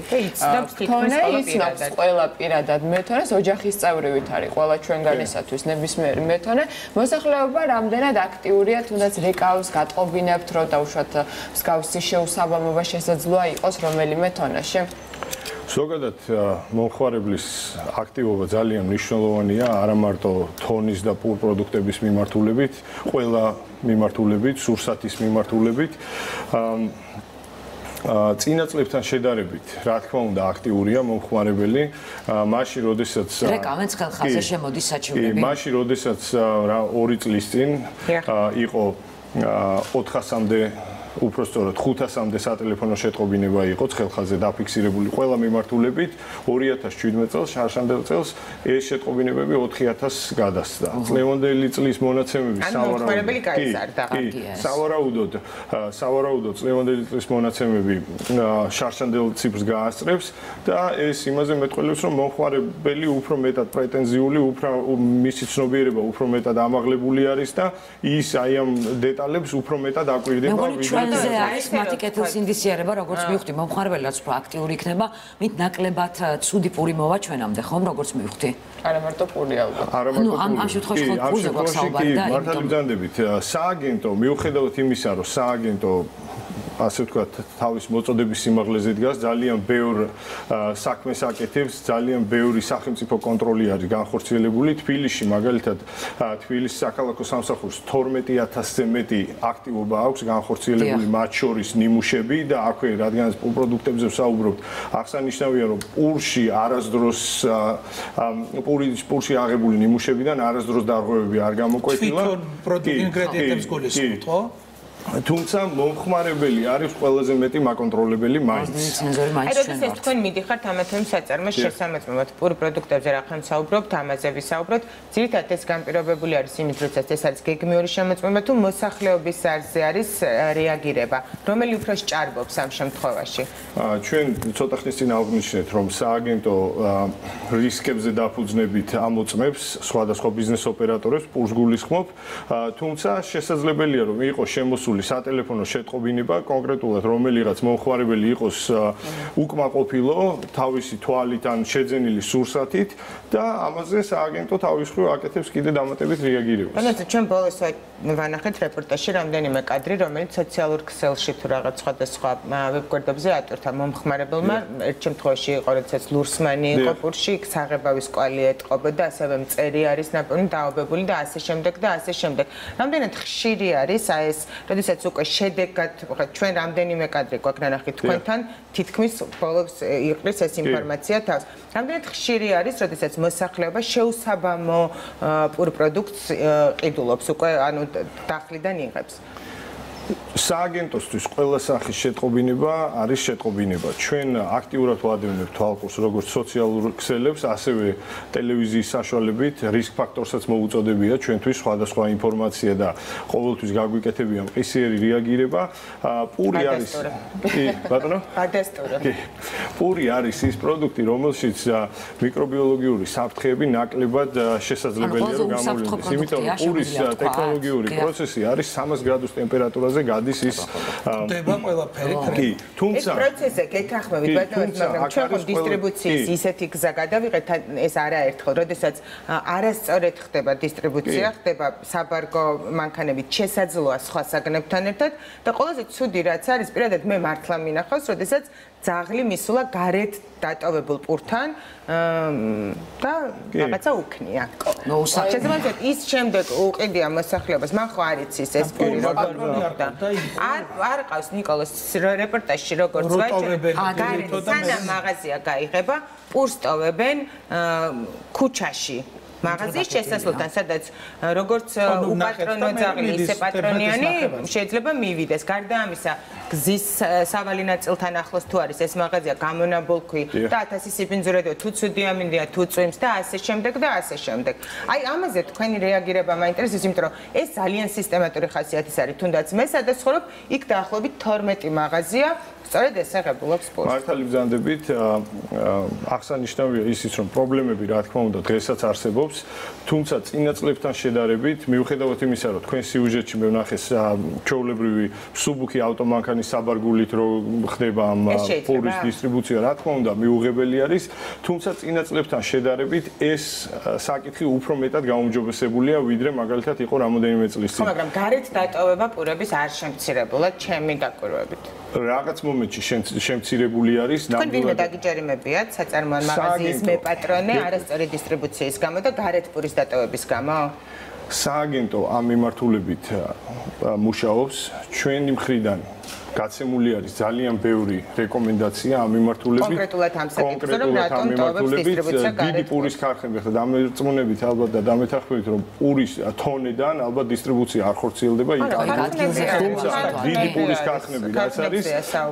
თონე, იცნობს ყველა პირადად მეთონეს, ოჯახის წევრივით არის ყველა ჩვენგანისათვის ნებისმიერი მეთონე. მოსახლეობა რამდენად აქტიურია, თუნდაც რეკავს გატყობინებთ, რომ დაუშვათ მსგავსი შეუსაბამობა შესაძლოა იყოს რომელიმე თონეში. ზოგადად მომხმარებლის აქტივობა ძალიან მნიშვნელოვანია, არა მარტო თონის და პურ პროდუქტების მიმართულებით, ყველა მიმართულებით, სურსათის მიმართულებით. წინა წლებთან შედარებით, რა თქმა უნდა, აქტიურია მომხმარებელი, მაშინ, როდესაც რეკავენს ხელხაზე შემოდის საჩივრები. მაშინ, როდესაც 2 წლის წინ იყო 400-მდე უпростоრად 500-მდე სატელეფონო შეტყობინება იყო ხელხაზე დაფიქსირებული ყველა მიმართულებით 2017 წელს შარშანდელ წელს ეს შეტყობინებები 4000 გადასცა. წლევანდელი წლის მონაცემები სავარაუდოდ წლევანდელი წლის მონაცემები შარშანდელ ციფრს გაასწრებს და ეს იმაზე მეტყველებს რომ მომხმარებელი უფრო მეტად პრეტენზიული, უფრო მისი ცნობიერება უფრო მეტად ამაღლებული არის და ის აი ამ დეტალებს უფრო მეტად აკვირდება ჩვენზე არის მათი კეთილს ინდიცირება, როგორც მივხვდი, მომხმარებელიც უფრო აქტიური იქნება, მით ნაკლებად ცუდი პური მოვა ჩვენამდე, ხომ, როგორც მივხვდი? არა მარტო პური ალბათ. ამ შემთხვევაში ხო პურზე გვაქვს საუბარი და მართალი ბრძანდებით, სააგენტო მიუხედავად იმისა, რომ სააგენტო ასე ვთქვათ, თავის მოწოდების სიმაღლეზე დგას, ძალიან ბევრ საქმეს აკეთებს, ძალიან ბევრი სახელმწიფო კონტროლი არის განხორციელებული. თბილისში მაგალითად თბილისის საქალაქო სამსახურს 12000-ზე მეტი აქტივობა აქვს განხორციელებული, მათ შორის ნიმუშები და აქვე რადგან პროდუქტებზე ვსაუბრობთ, აღსანიშნავია რომ პურში აღებული ნიმუშებიდან არასდროს დარღვევები არ გამოკვეთილა. თვითონ პროდუქტ ინგრედიენტებს გულისხმობთ, ხო? თუმცა მომხმარებელი არის ყველაზე მეტი მაკონტროლებელი მაინც. აი როდესაც თქვენ მიდიხართ ამათემის საწარმოს შესამეცნებლად პური პროდუქტებზე რა ხან საუბრობთ, ამაზე ვისაუბროთ. ძირითადად ეს განპირობებული არის იმით, როდესაც ეს არის გეგმიური შემოწმება თუ მოსახლეობის აზრზე არის რეაგირება. რომელი უფრო სჭარბობს ამ შემთხვევაში? ჩვენ ცოტა ხნის წინ აღვნიშნეთ, რომ სააგენტო რისკებზე დაფუძნებით ამოწმებს სხვადასხვა ბიზნეს ოპერატორებს პურს გულისხმობ, თუმცა შესაძლებელია რომ იყოს შემოსული სატელეფონო შეტყობინება, კონკრეტულად რომელიღაც მომხმარებელი იყოს უკმაყოფილო თავისი თვალით ან შეძენილი სურსათით და ამაზე სააგენტო თავის მხრივ აკეთებს კიდე დამატებით რეაგირებას. ანუ ჩვენ ბოლოს ვანახეთ რეპორტაჟში რამდენიმე კადრი, რომელიც სოციალურ ქსელში თუ რაღაც სხვადასხვა ვებგვერდებზე ატვირთა მომხმარებელმა, ერთ შემთხვევაში იყო, როდესაც ლურსმანი იყო პურში, საღებავის კვალი ეტყობოდა, ასევე მწერი არის ნაპოვნი დაობებული და ასე შემდეგ და ასე შემდეგ. რამდენად ხშირი არის აი ეს როდესაც უკვე შედეგად ჩვენ რამდენიმე კადრი გვაქვს ნანახი თქვენთან თითქმის ბოლოს იყრის ეს ინფორმაცია თავს. რამდენად ხშირი არის, როდესაც მოსახლეობა შეუსაბამო პურ პროდუქტს ყიდულობს უკვე ანუ დახლიდან იღებს. სააგენტოსთვის ყველა სახის შეტყობინება არის შეტყობინება. ჩვენ აქტიურად ვადევნებთ თვალყურს როგორც სოციალურ ქსელებს, ასევე ტელევიზიის საშუალებით რისკ ფაქტორსაც მოუწოდებია ჩვენთვის სხვადასხვა ინფორმაცია და ყოველთვის გაგვიკეთებია მყისიერი რეაგირება. პური არის ბატონო? პური არის ის პროდუქტი, რომელშიც მიკრობიოლოგიური საფრთხეები ნაკლებად შესაძლებელია რომ გამოვლინდეს. იმიტომ რომ პურის ტექნოლოგიური პროცესი არის 300 გრადუს ტემპერატურაზე გადის ის ხდება ყველაფერი. თუმცა ეს პროცესი გეთანხმებით ბატონო, მაგრამ ჩვენ ხომ დისტრიბუციის ისეთი გზა გადავიღეთ ეს არაერთხელ, როდესაც არასწორად ხდება დისტრიბუცია, ხდება საბარგო მანქანებით შესაძლოა სხვა საგნებთან ერთად და ყველაზე ცუდი რაც არის, პირადად მე მართლა მინახავს, როდესაც ძაღლი მისულა გარეთ დატოვებულ პურთან და რაღაცა უქნია. შესაძლოა ის შემდეგ უყიდია მოსახლეობას, მან ხო არ იცის ეს პური როგორ მოხდა. არ ყავს ნიკოლოს რეპორტაჟში როგორც ვაჭრობ, გარეთ სანამ მაღაზია გაიღება, პურს ტოვებენ ქუჩაში. მაღაზიის შესასვლელთან, სადაც როგორც უპატრონო ძაღლი, ისე პატრონიანი შეიძლება მივიდეს. გარდა ამისა, გზის სავალი ნაწილთან ახლოს თუ არის ეს მაღაზია გამონაბოლქვი და 1000 სიბინძურედო თუ ცუდი ამინდია, თუ წვიმს და ასე შემდეგ და ასე შემდეგ. აი ამაზე თქვენი რეაგირება მაინტერესებს, იმიტომ რომ ეს ძალიან სისტემატური ხასიათის არის, თუნდაც მე სადაც ვცხოვრობ, იქ დაახლოებით 12 მაღაზია სწორედ ეს აღებულობს პოსტს. მართალი ბრძანდებით, აღსანიშნავია ისიც, რომ პრობლემები რა თქმა უნდა დღესაც არსებობს, თუმცა წინა წლებთან შედარებით, მიუხედავად იმისა, რომ თქვენ სიუჟეტში მე ვნახე ჩვეულებრივი მსუბუქი ავტომანქანის საბარგულით რო ხდება ამ პურის დისტრიბუცია, რა თქმა უნდა, მიუღებელი არის, თუმცა წინა წლებთან შედარებით ეს საკითხი უფრო მეტად გაუმჯობესებულია, ვიდრე მაგალითად იყო რამოდენიმე წლის წინ. ხო, მაგრამ გარეთ დატოვება პურების არ შემცირებულა ჩემი დაკვირვებით. რაღაც მომენტში შემცირებული არის. თქვენ ვინმე დაგიჯერიმებიათ საწარმოო მაღაზიის მეპატრონე არასწორი დისტრიბუციის გამო და გარეთ პურის დატოვების გამო? სააგენტო ამ მიმართულებით მუშაობს ჩვენი მხრიდან გაცემული არის ძალიან ბევრი რეკომენდაცია ამ მიმართულებით. კონკრეტულად ამ საკითხზე, რომ რატომ ტოვებს დისტრიბუცია გარეთ. დიდი პურის ქარხნები ხა დამერწმუნებით ალბათ და დამეთანხმებით, რომ პურის თონედან ალბათ დისტრიბუცია არ ხორციელდება იქ. თუმცა დიდი პურის ქარხნები რაც არის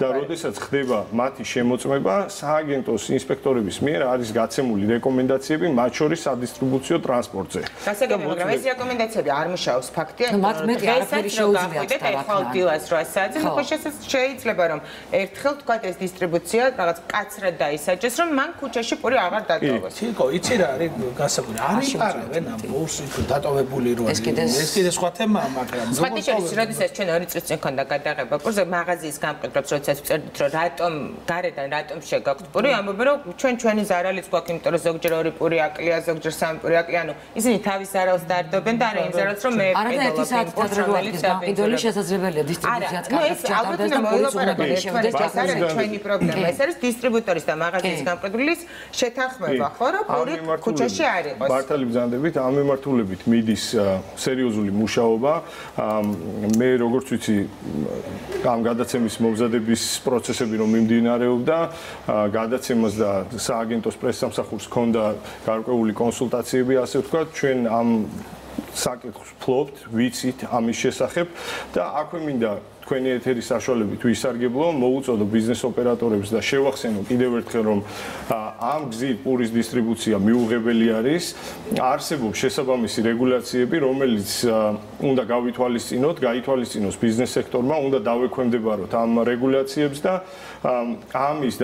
და როდესაც ხდება მათი შემოწმება, სააგენტოს ინსპექტორების მიერ არის გაცემული რეკომენდაციები, მათ შორის სადისტრიბუციო ტრანსპორტზე. გასაგებია, მაგრამ ეს რეკომენდაციები არ მუშაობს ფაქტია. მათ მეტი არაფერი შეუძლიათ ახალ დილას 8 საათზე, ხო შეიძლება რომ ერთხელ თქვა ეს დისტრიბუცია რაღაც კაცრად დაისაჯეს, რომ მან ქუჩაში პური აღარ დატოვოს. თიკო, იცი რა არის გასაგები. არ იპარავენ ამ პურს დატოვებული რო არის. ეს კიდე სხვა თემაა, მაგრამ როდესაც ჩვენ 2 წლის წინ ქონდა გადაღება პურზე, მაღაზიის გამყიდვებს როდესაც ვწერდით, რომ რატომ გარედან რატომ შეგაქვთ პური, ამბობენ რომ ჩვენი ზარალიც გვაქვს, იმიტომ რომ ზოგჯერ 2 პური აკლია, ზოგჯერ 3 პური აკლია, ანუ ისინი თავის ზარალს დაარდობენ და არა იმ ზარალს რომ მე არა და 1 საათი გადაგროალით გამყიდველი შესაძლებელია დისტრიბუციაც კარგად ჩვენი პრობლემა ეს არის დისტრიბუტორის და მაღაზიის გამყიდვლის შეთანხმება, ხო, რომ პური ქუჩაში არ იყოს. მართალი ბრძანდებით ამ მიმართულებით მიდის სერიოზული მუშაობა. მე როგორც ვიცი, ამ გადაცემის მომზადების პროცესები რომ მიმდინარეობდა, გადაცემას და სააგენტოს პრესსამსახურს ჰქონდა გარკვეული კონსულტაციები, ასე ვთქვათ, ჩვენ ამ საკითხს ფლობთ, ვიცით ამის შესახებ და აქვე მინდა თქვენი ეთერის საშუალებით ვისარგებლო, მოუწოდო ბიზნეს ოპერატორებს და შევახსენო კიდევ ერთხელ, რომ ამ გზით პურის დისტრიბუცია მიუღებელი არის. არსებობს შესაბამისი რეგულაციები, რომელიც უნდა გაითვალისწინოს ბიზნეს სექტორმა, უნდა დავექვემდებაროთ ამ რეგულაციებს და ამის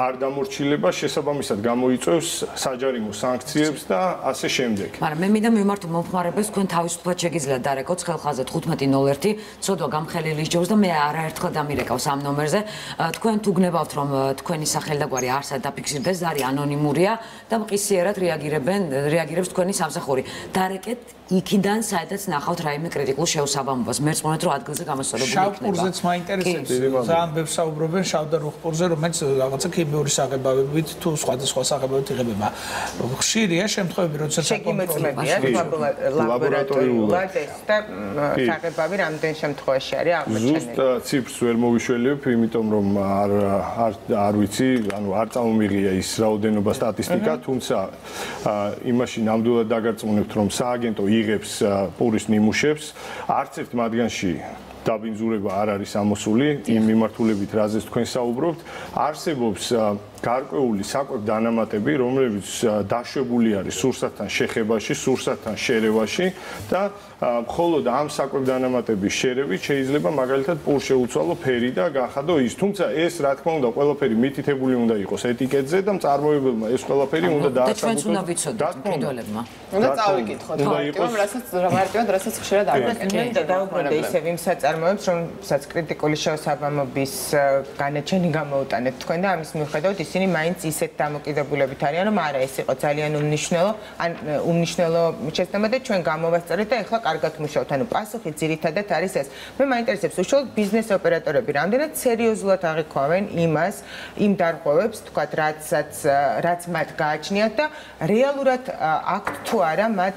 არ დამორჩილება შესაბამისად გამოიწვევს საჯარიმო სანქციებს და ასე შემდეგ. მაგრამ მე მინდა მიმართო მომხმარებელს, თქვენ თავისუფლად შეგიძლიათ დარეკოთ ხელხაზე 1501, ცოდვა გამხელილი ჯობს და მე არაერთხელ დამირეკავს ამ ნომერზე. თქვენ თუ გნებავთ, რომ თქვენი სახელდაგვარი არსად დაფიქსირდეს, და არის ანონიმურია და მყისიერად რეაგირებს თქვენი სამსახური. დარეკეთ იქიდან, საიდანაც ნახავთ რაიმე კრიტიკულ შეუსაბამობას. მერწმუნეთ, რომ ადგილზე გამოსწორებული იქნება. შავ პურზეც მაინტერესებს. ძალიან ბევრს საუბრობენ შავ და რუხ პურზე, რომელიც რაღაცა ქიმიური საღებავებით თუ სხვადასხვა საღებავებით იღებება. ხშირია შემთხვევები, როდესაც შეგიმეწმებია, ლაბორატორიულად ეს და საღებავი რამდენ შემთხვევაში არის აღმოჩენილი. ზუსტ ციფრს ვერ მოვიშველებ, იმიტომ რომ არ ვიცი, ანუ არ წამომიღია ის რაოდენობა სტატისტიკა, თუმცა იმაში ნამდვილად დაგარწმუნებთ, რომ სააგენტო იღებს პურის ნიმუშებს, არც ერთ მათგანში დაბინძურება არ არის ამოსული იმ მიმართულებით, რაზეც თქვენ საუბრობთ. არსებობს გარკვეული საკვებ დანამატები, რომლებიც დაშვებული არის სურსათთან შეხებაში, სურსათთან შერევაში და მხოლოდ ამ საკვებ დანამატების შერევით შეიძლება მაგალითად პურს შეუცვალო ფერი და გახადო ის. თუმცა ეს რა თქმა უნდა ყველაფერი მითითებული უნდა იყოს ეტიკეტზე და მწარმოებელმა ეს ყველაფერი უნდა დაასაბუთოს. და ჩვენც უნდა ვიცოდეთ მყიდველებმა. უნდა წავიკითხოთ, მარტივად რასაც ხშირად არ გვექნება და დაუბრუნდე ისევ იმ საწარმოებს, რომელსაც კრიტიკული შეუსაბამობის განაჩენი გამოუტანეთ თქვენ და ამის მიუხედავად ისინი მაინც ისეთ დამოკიდებულებით არიან, რომ არა ეს იყო ძალიან უმნიშვნელო შეცდომა და ჩვენ გამოვასწორეთ და ეხლა კარგად მუშაობთ. ანუ პასუხი ძირითადად არის ეს. მე მაინტერესებს უშუალოდ ბიზნეს ოპერატორები რამდენად სერიოზულად აღიქვამენ იმ დარღვევებს, თქვათ, რაც მათ გააჩნიათ და რეალურად აქვთ თუ არა მათ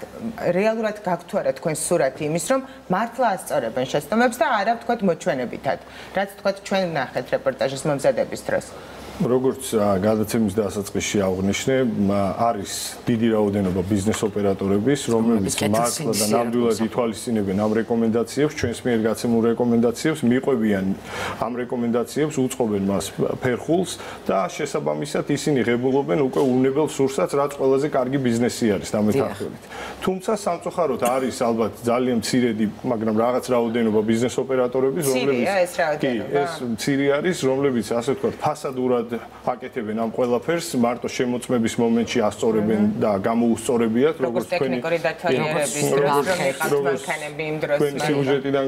რეალურად გაქვთ თუ არა თქვენ სურათი იმის, რომ მართლა ასწორებენ შეცდომებს და არა თქვათ მოჩვენებითად. რაც თქვათ ჩვენ ნახეთ რეპორტაჟის მომზადების დროს. როგორც გადაცემის დასაწყისში აღნიშნე, არის დიდი რაოდენობა ბიზნეს ოპერატორების, რომლებიც მართლა და ნამდვილად ითვალისწინებენ ამ რეკომენდაციებს, ჩვენს მიერ გაცემულ რეკომენდაციებს, მიყვებიან ამ რეკომენდაციებს, უწყობენ მას ფერხულს და შესაბამისად ისინი ღებულობენ უკვე უნებელ სურსაც, რაც ყველაზე კარგი ბიზნესი არის დამეთანხმებით. თუმცა სამწუხაროდ არის ალბათ ძალიან მცირედი, მაგრამ რაღაც რაოდენობა ბიზნეს ოპერატორების, რომლებიც ეს მცირე არის, რომლებიც ასე ვთქვათ, ფასადურად აკეთებენ ამ ყველაფერს, მარტო შემოწმების მომენტში ასწორებენ და გამოუსწორებიათ, როგორც ტექნიკური დათვალიერების მანქანები იმ დროს თქვენი სიუჟეტიდან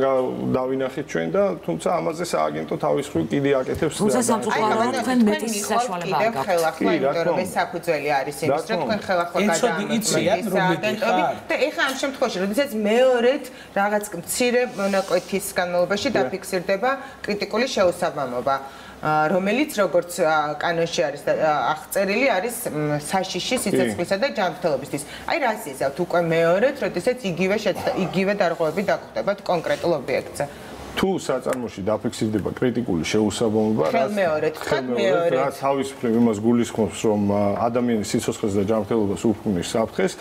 დავინახეთ ჩვენ და თუმცა ამაზე სააგენტო თავის მხრივ კიდე აკეთებს. თუმცა სამწუხაროდ თქვენ მეტი საშუალება აქვს. ხელახლა, იმიტომ რომ ეს საფუძველი არის იმის, რომ თქვენ ხელახლა გადაამოწმეთ და ეხლა ამ შემთხვევაში, როდესაც მეორედ რაღაც მცირე მონაკვეთის განმავლობაში დაფიქსირდება კრიტიკული შეუსაბამობა. რომელიც როგორც კანონში არის აღწერილი არის საშიში სიცოცხლისა და ჯანმრთელობისთვის. აი რას იზავთ უკვე მეორედ, როდესაც იგივე დარღვევები დაგხვდებათ კონკრეტულ ობიექტზე. თუ საწარმოში დაფიქსირდება კრიტიკული შეუსაბამობა, რაც თავისუფლად იმას გულისხმობს, რომ ადამიანის სიცოცხლეს და ჯანმრთელობას უქმნის საფრთხეს,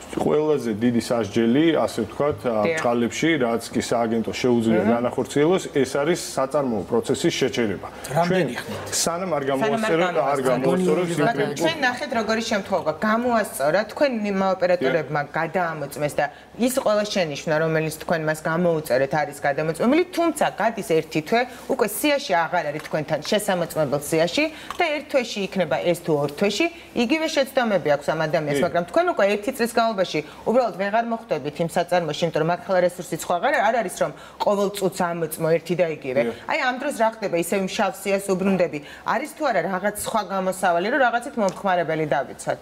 ყველაზე დიდი სასჯელი, ასე ვთქვათ, წყალებში, რაც კი სააგენტო შეუძლია განახორციელოს, ეს არის საწარმოო პროცესის შეჩერება. რამდენი ხნით? სანამ არ გამოასწორებს ჩვენ ნახეთ როგორი შემთხვევა გამოასწორა, თქვენ ოპერატორებმა გადაამოწმეს და ის ყველა შენიშვნა, რომელიც თქვენ მას გამოუწერეთ, არის გადამოწმებული, თუმცა გადის ერთი თვე, უკვე სიაში აღარ არის თქვენთან შესამოწმებელ სიაში და ერთ თვეში იქნება ეს თუ ორ თვეში, იგივე შეცდომები აქვს ამ ადამიანს, მაგრამ თქვენ უკვე ერთი წლის განმავლობაში უბრალოდ ვეღარ მოხვდებით იმ საწარმოში, იმიტომ რომ აქ რესურსიც ხო აღარ არის, რომ ყოველ წუთს ამოწმო ერთი და იგივე. აი ამ დროს რა ხდება, ისევ იმ შავ სიას უბრუნდები. არის თუ არა რაღაც სხვა გამოსავალი, რომ რაღაცით მომხმარებელი დავიცვათ?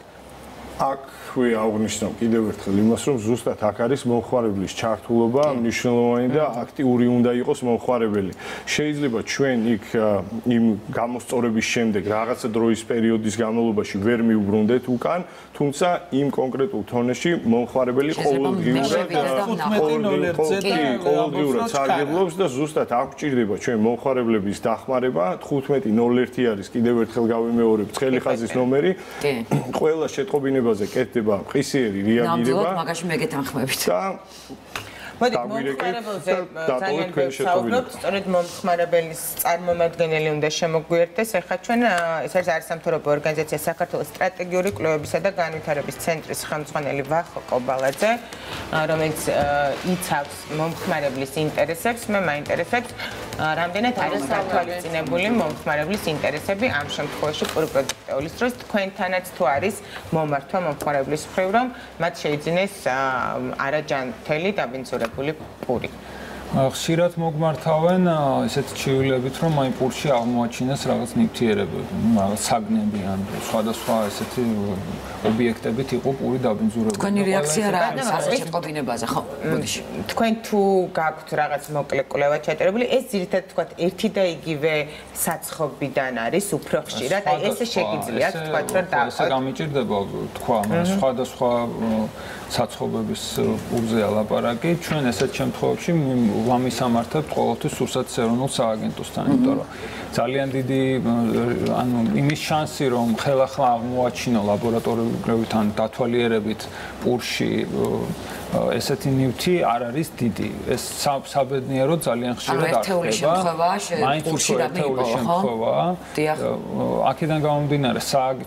აქვე აღნიშნავ კიდევ ერთხელ იმას, რომ ზუსტად აქ არის მომხმარებლის ჩართულობა, მნიშვნელოვანი და აქტიური უნდა იყოს მომხმარებელი. შეიძლება ჩვენ იქ იმ გამოსწორების შემდეგ რაღაცა დროის პერიოდის განმავლობაში ვერ მიუბრუნდეთ უკან, თუმცა იმ კონკრეტულ თონეში მომხმარებელი ყოველდღიურად სარგებლობს და ზუსტად აქ გჭირდება ჩვენ მომხმარებლების დახმარება. 1501 არის კიდევ ერთხელ გავიმეორებ ცხელი ხაზის ნომერი. ყველა შეტყობინებაზე კეთდება ყისიერი რეაგირება. ნამდვილად მაგაში მე გეთანხმებით. მოდი მომხმარებელზე ძალიან ბევრს საუბრობთ, სწორედ მომხმარებელის წარმომადგენელი უნდა შემოგვიერთდეს. ეხლა ჩვენ ეს არის არასამთავრობო ორგანიზაცია საქართველოს სტრატეგიული კვლევებისა და განვითარების ცენტრის ხელმძღვანელი ვახო კობალაძე, რომელიც იცავს მომხმარებლის ინტერესებს, მე მაინტერესებს რამდენად არის გათვალისწინებული მომხმარებლის ინტერესები ამ შემთხვევაში პროდუქტეულის დროს თქვენთანაც თუ არის მომართვა მომხმარებლის მხრივ, რომ მათ შეიძინეს არაჯანმრთელი დაბინძურებული პური. ხშირად მოგმართავენ ესეთ ჩივილებით, რომ აი პურში აღმოაჩინეს რაღაც ნივთიერებები, რაღაც საგნები ან სხვადასხვა ესეთი ობიექტებით იყო პური დაბინძურებული. თქვენი რეაქცია რა არის ასეთ შეტყობინებაზე, ხო? მოდიში. თქვენ თუ გაქვთ რაღაც მოკლე კვლევა ჩატერებული, ეს ძირითადად თქვათ ერთი და იგივე საცხობიდან არის უფრო ხშირად, აი ესე შეგიძლიათ თქვათ, რომ და ესე გამიჭირდება თქვა, მაგრამ სხვადასხვა საცხობების პურზეა ლაპარაკი. ჩვენ ესეთ შემთხვევებში ვამისამართებთ ყოველთვის სურსათის ეროვნულ სააგენტოსთან, იმიტომ რომ ძალიან დიდი ანუ იმის შანსი, რომ ხელახლა აღმოაჩინო ლაბორატორიულად ან დათვალიერებით პურში ესეთი ნივთი არ არის დიდი. ეს საბედნიეროდ ძალიან ხშირად არ ხდება. მაინც უფრო ერთეული შემთხვევაა. აქედან გამომდინარე,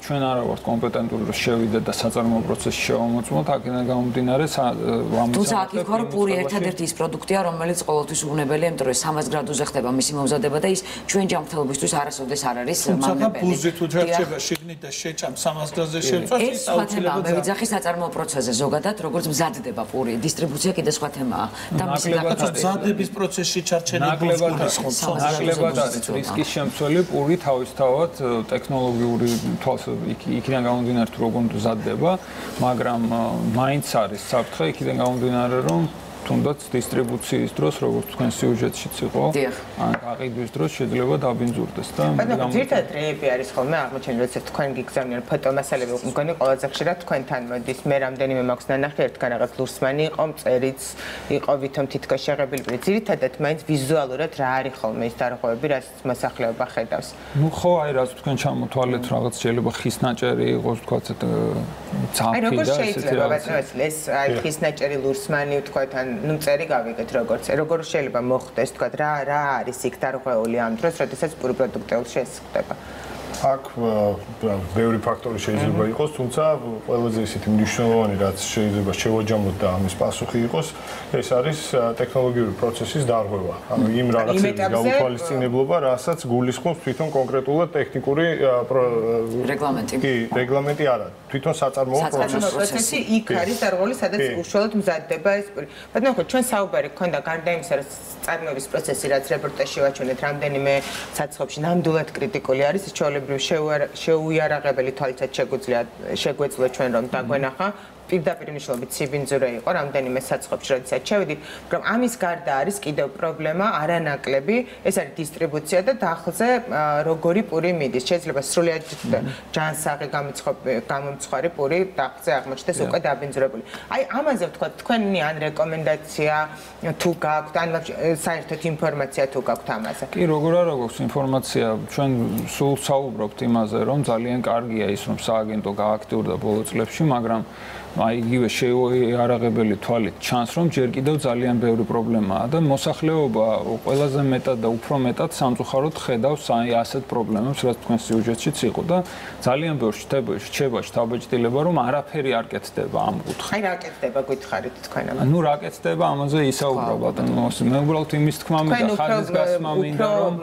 ჩვენ არა ვართ კომპეტენტური, რომ შევიდეთ და საწარმოო პროცესში შევამოწმოთ. აქედან გამომდინარე, თუმცა აქ იქვა, რომ პური ერთადერთი ის პროდუქტია, რომელიც ყოველთვის უვნებელია, იმიტომ რომ 300 გრადუსზე ხდება მისი მომზადება და ის ჩვენ ჯანმრთელობისთვის არასოდეს არ არის მავნებელი. თუმცა ბუზი თუ ჯერჯერობა შიგნით და შეჭამ 300 გრადუსზე შევწვათ, ის აუცილებლად მე ვიძახი საწარმოო პროცესზე ზოგადად, როგორც მზადდება პური, დისტრიბუცია კიდე სხვა თემაა და მისი მზადების პროცესში ჩარჩენილი ნაკლებად არის რისკის შემცველი პური თავისთავად ტექნოლოგიური იქიდან გამომდინარე თუ როგორ მზადდება, მაგრამ მაინც არის საფრთხე იქიდან გამომდინარე, რომ თუნდაც დისტრიბუციის დროს, როგორც თქვენ სიუჟეტშიც იყო, ან გაყიდვის დროს შეიძლება დაბინძურდეს და მაგრამ ძირითადად რეები არის ხოლმე აღმოჩენილი, როცა თქვენ გიგზავნიან ფოტომასალები, მგონი ყველაზე ხშირად თქვენთან მოდის. მე რამდენიმე მაქვს ნანახი, ერთგან რაღაც ლურსმანი იყო, მწერიც იყო, ვითომ თითქოს შეღებილი. ძირითადად მაინც ვიზუალურად რა არის ხოლმე ის დარღვევები, რაც მოსახლეობა ხედავს. ნუ ხო, აი რაც თქვენ ჩამოთვალეთ, რაღაც შეიძლება ხის ნაჭერი იყოს, თქვა აი როგორ შეიძლება ბატონო ეს აი ხის ნაჭერი ლურსმანი თქვათ ან ნუ წერი გავიგეთ როგორ შეიძლება მოხდეს თქვათ რა არის იქ დარღვეული ამ დროს, როდესაც პური პროდუქტეულს შესხდება. აქ ბევრი ფაქტორი შეიძლება იყოს, თუმცა ყველაზე ისეთი მნიშვნელოვანი რაც შეიძლება შევაჯამოთ და ამის პასუხი იყოს, ეს არის ტექნოლოგიური პროცესის დარღვევა. ანუ იმ რაღაცების გაუთვალისწინებლობა, რასაც გულისხმობს თვითონ კონკრეტულად ტექნიკური რეგლამენტი. კი, რეგლამენტი არა, თვითონ საწარმოო პროცესი იქ არის დარღვეული, სადაც უშუალოდ მზადდება ეს პური. ბატონო, ხო ჩვენ საუბარი გქონდა გარდა იმისა, რომ წარმოების პროცესი რაც რეპორტაჟში ვაჩვენეთ, რამდენიმე საცხობში ნამდვილად კრიტიკული არის, შეუიარაღებელი თვალითაც შეგვეძლია ჩვენ რომ დაგვენახა პირდაპირ მნიშვნელობით ციბინძურე იყო რამდენიმე საწყობში, როდესაც შევიდით, რომ ამის გარდა არის კიდევ პრობლემა არანაკლები, ეს არის დისტრიბუცია და დახლზე როგორი პური მიდის. შეიძლება სრულიად ჯანსაღი გამომცხარი პური დახლზე აღმოჩნდეს უკვე დაბინძურებული. აი ამაზე ვთქვათ, თქვენი ან რეკომენდაცია თუ გაქვთ, ან საერთოდ ინფორმაცია თუ გაქვთ ამაზე. კი, როგორ არა გვაქვს ინფორმაცია, ჩვენ სულ საუბრობთ იმაზე, რომ ძალიან კარგია ის, რომ სააგენტო გააქტიურდა ბოლო წლებში, მაგრამ აი იგივე შეუარაღებელი თვალით ჩანს, რომ ჯერ კიდევ ძალიან ბევრი პრობლემაა და მოსახლეობა ყველაზე მეტად და უფრო მეტად სამწუხაროდ ხედავს აი ასეთ პრობლემებს, რაც თქვენ სიუჟეტშიც იყო და ძალიან ბევრ რჩება შთაბეჭდილება, რომ არაფერი არ კეთდება ამ კუთხით. აი რა კეთდება გითხარით თქვენ ამაზე? ნუ რა კეთდება, ამაზე ისაუბრა ბატონო. მე უბრალოდ იმის თქმა მინდა, ხაზის გასმა მინდა, რომ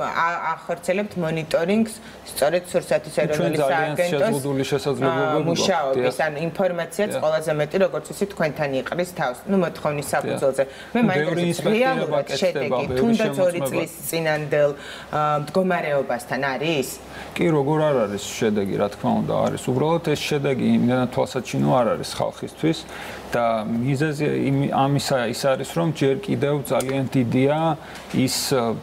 ახორციელებთ მონიტორინგს სწორედ სურსათის ეროვნული სააგენტოს მუშაობის ან ინფორმაციაც ყველაზე მეტი როგორც ისე თქვენთან იყრის თავს. ნუ მოთხოვნის საფუძველზე. მე მაინტერესებს რეალურად შედეგი, თუნდაც 2 წლის წინანდელ მდგომარეობასთან არის? კი, როგორ არ არის შედეგი, რა თქმა უნდა, არის. უბრალოდ ეს შედეგი იმდენად თვალსაჩინო არ არის ხალხისთვის და მიზეზი ამისა ის არის, რომ ჯერ კიდევ ძალიან დიდია ის